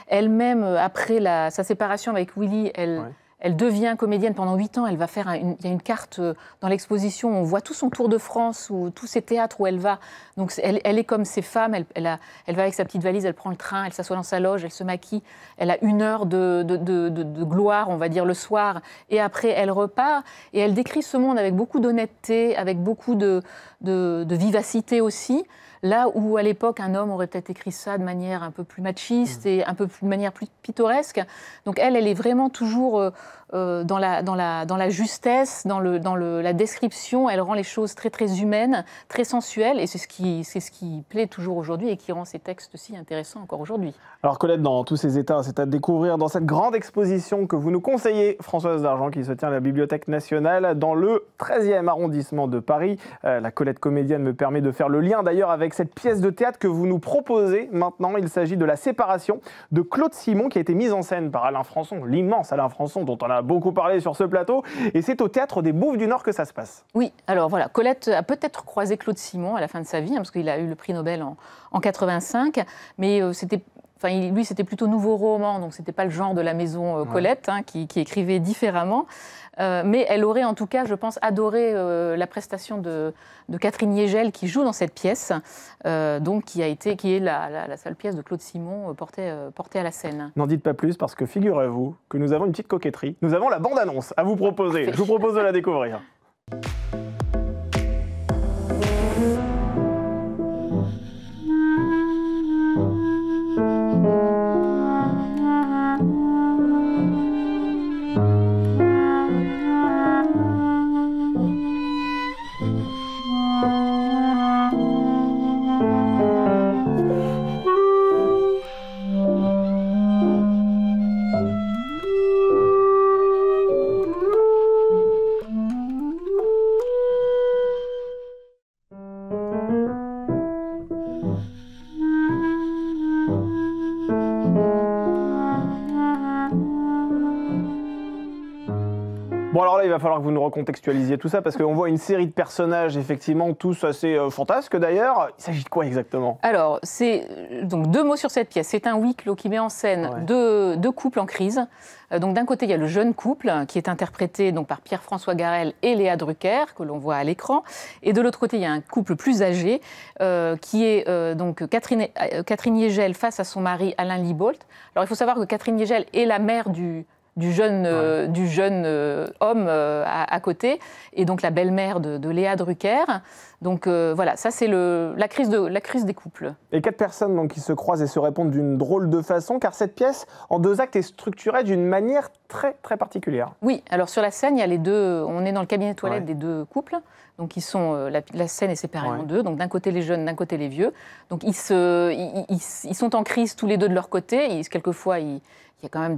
Elle-même, après sa séparation avec Willy, elle devient comédienne pendant 8 ans. Elle va faire il y a une carte dans l'exposition. On voit tout son tour de France ou tous ces théâtres où elle va. Donc elle est comme ces femmes. Elle va avec sa petite valise, elle prend le train, elle s'assoit dans sa loge, elle se maquille. Elle a 1 heure de gloire, on va dire, le soir. Et après, elle repart. Et elle décrit ce monde avec beaucoup d'honnêteté, avec beaucoup de vivacité aussi. Là où à l'époque un homme aurait peut-être écrit ça de manière un peu plus machiste et de manière plus pittoresque. Donc elle est vraiment toujours dans la justesse, dans la description. Elle rend les choses très très humaines, très sensuelles, et c'est ce qui plaît toujours aujourd'hui et qui rend ces textes si intéressants encore aujourd'hui. Alors Colette, dans tous ces états, c'est à découvrir dans cette grande exposition que vous nous conseillez, Françoise Dargent, qui se tient à la Bibliothèque nationale dans le 13e arrondissement de Paris. La Colette comédienne me permet de faire le lien d'ailleurs avec cette pièce de théâtre que vous nous proposez maintenant. Il s'agit de La Séparation de Claude Simon, qui a été mise en scène par Alain Françon, l'immense Alain Françon, dont on a beaucoup parlé sur ce plateau. Et c'est au Théâtre des Bouffes du Nord que ça se passe. Oui, alors voilà, Colette a peut-être croisé Claude Simon à la fin de sa vie, parce qu'il a eu le prix Nobel en 85, mais lui, c'était plutôt nouveau roman, donc c'était pas le genre de la maison Colette, qui écrivait différemment. Mais elle aurait en tout cas, je pense, adoré la prestation de Catherine Yegel qui joue dans cette pièce, qui est la seule pièce de Claude Simon portée à la scène. N'en dites pas plus parce que figurez-vous que nous avons une petite coquetterie. Nous avons la bande-annonce à vous proposer. Je vous propose de la découvrir. Bon alors là, il va falloir que vous nous recontextualisiez tout ça parce qu'on voit une série de personnages, effectivement, tous assez fantasques d'ailleurs. Il s'agit de quoi exactement? Alors, c'est donc 2 mots sur cette pièce. C'est un huis clos qui met en scène deux couples en crise. Donc d'un côté, il y a le jeune couple qui est interprété donc par Pierre-François Garel et Léa Drucker, que l'on voit à l'écran. Et de l'autre côté, il y a un couple plus âgé qui est donc Catherine Yegel face à son mari Alain Libault. Alors il faut savoir que Catherine Yegel est la mère du jeune homme à côté, et donc la belle-mère de Léa Drucker. Donc voilà, ça c'est la crise des couples. Et 4 personnes donc, qui se croisent et se répondent d'une drôle de façon, car cette pièce, en 2 actes, est structurée d'une manière très très particulière. Oui, alors sur la scène, il y a les deux, on est dans le cabinet de toilette des 2 couples, donc ils sont, la scène est séparée en 2, donc d'un côté les jeunes, d'un côté les vieux. Donc ils sont en crise tous les 2 de leur côté, quelquefois il y a quand même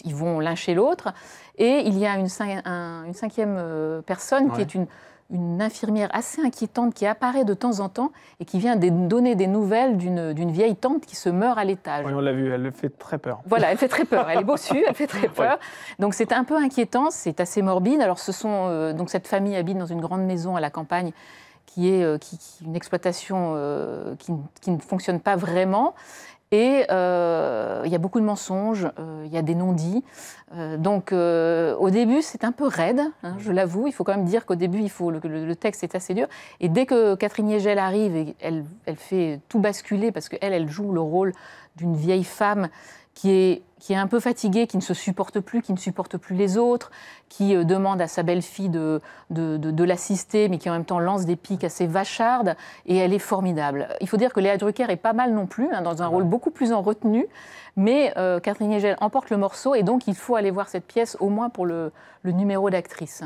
ils vont l'un chez l'autre. Et il y a une 5e personne qui est une infirmière assez inquiétante qui apparaît de temps en temps et qui vient donner des nouvelles d'une vieille tante qui se meurt à l'étage. Oui, on l'a vu, elle fait très peur. Voilà, elle fait très peur. Elle est bossue, elle fait très peur. Donc c'est un peu inquiétant, c'est assez morbide. Alors donc cette famille habite dans une grande maison à la campagne qui est une exploitation qui ne fonctionne pas vraiment. Et il y a beaucoup de mensonges, il y a des non-dits. Donc au début, c'est un peu raide, je l'avoue. Il faut quand même dire qu'au début, le texte est assez dur. Et dès que Catherine Yegel arrive, elle fait tout basculer parce qu'elle joue le rôle d'une vieille femme qui est un peu fatiguée, qui ne se supporte plus, qui ne supporte plus les autres, qui demande à sa belle-fille de l'assister, mais qui en même temps lance des piques assez vachardes, et elle est formidable. Il faut dire que Léa Drucker est pas mal non plus, dans un rôle beaucoup plus en retenue, mais Catherine Yegel emporte le morceau, et donc il faut aller voir cette pièce au moins pour le numéro d'actrice.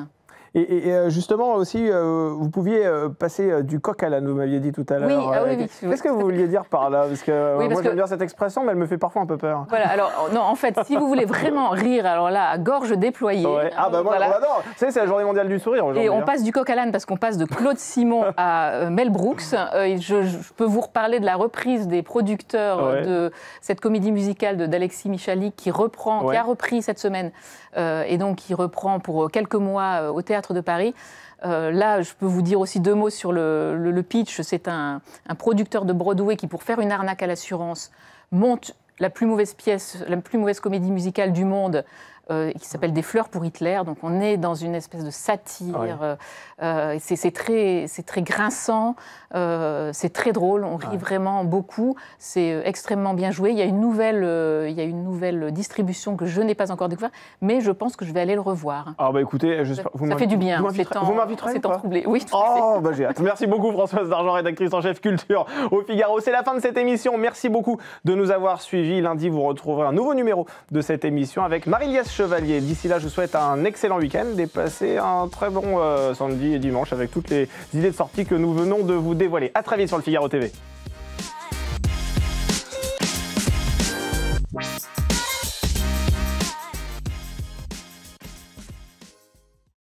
Et justement aussi, vous pouviez passer du coq à l'âne, vous m'aviez dit tout à l'heure. Oui. Qu'est-ce que vous vouliez dire par là? Parce que moi j'aime bien cette expression, mais elle me fait parfois un peu peur. Voilà, alors non, en fait, si vous voulez vraiment rire, alors là, à gorge déployée. Ah bah moi, on adore. Vous savez, c'est la journée mondiale du sourire aujourd'hui. Et on passe du coq à l'âne parce qu'on passe de Claude Simon à Mel Brooks. Je peux vous reparler de la reprise des producteurs de cette comédie musicale d'Alexis Michalik qui a repris cette semaine et donc qui reprend pour quelques mois au Théâtre de Paris. Là, je peux vous dire aussi 2 mots sur le pitch. C'est un producteur de Broadway qui, pour faire une arnaque à l'assurance, monte la plus mauvaise comédie musicale du monde qui s'appelle Des fleurs pour Hitler. Donc on est dans une espèce de satire. C'est très grinçant, c'est très drôle, on rit vraiment beaucoup. C'est extrêmement bien joué. Il y a une nouvelle distribution que je n'ai pas encore découverte, mais je pense que je vais aller le revoir. Ah bah écoutez, ça fait du bien. Vous m'inviterez C'est troublé. Oui, tout à fait. Bah j'ai hâte. Merci beaucoup Françoise Dargent, rédactrice en chef culture au Figaro. C'est la fin de cette émission. Merci beaucoup de nous avoir suivis. Lundi, vous retrouverez un nouveau numéro de cette émission avec Marie-Liesse Chevalier. D'ici là, je vous souhaite un excellent week-end et passez un très bon samedi et dimanche avec toutes les idées de sortie que nous venons de vous dévoiler. À très vite sur le Figaro TV.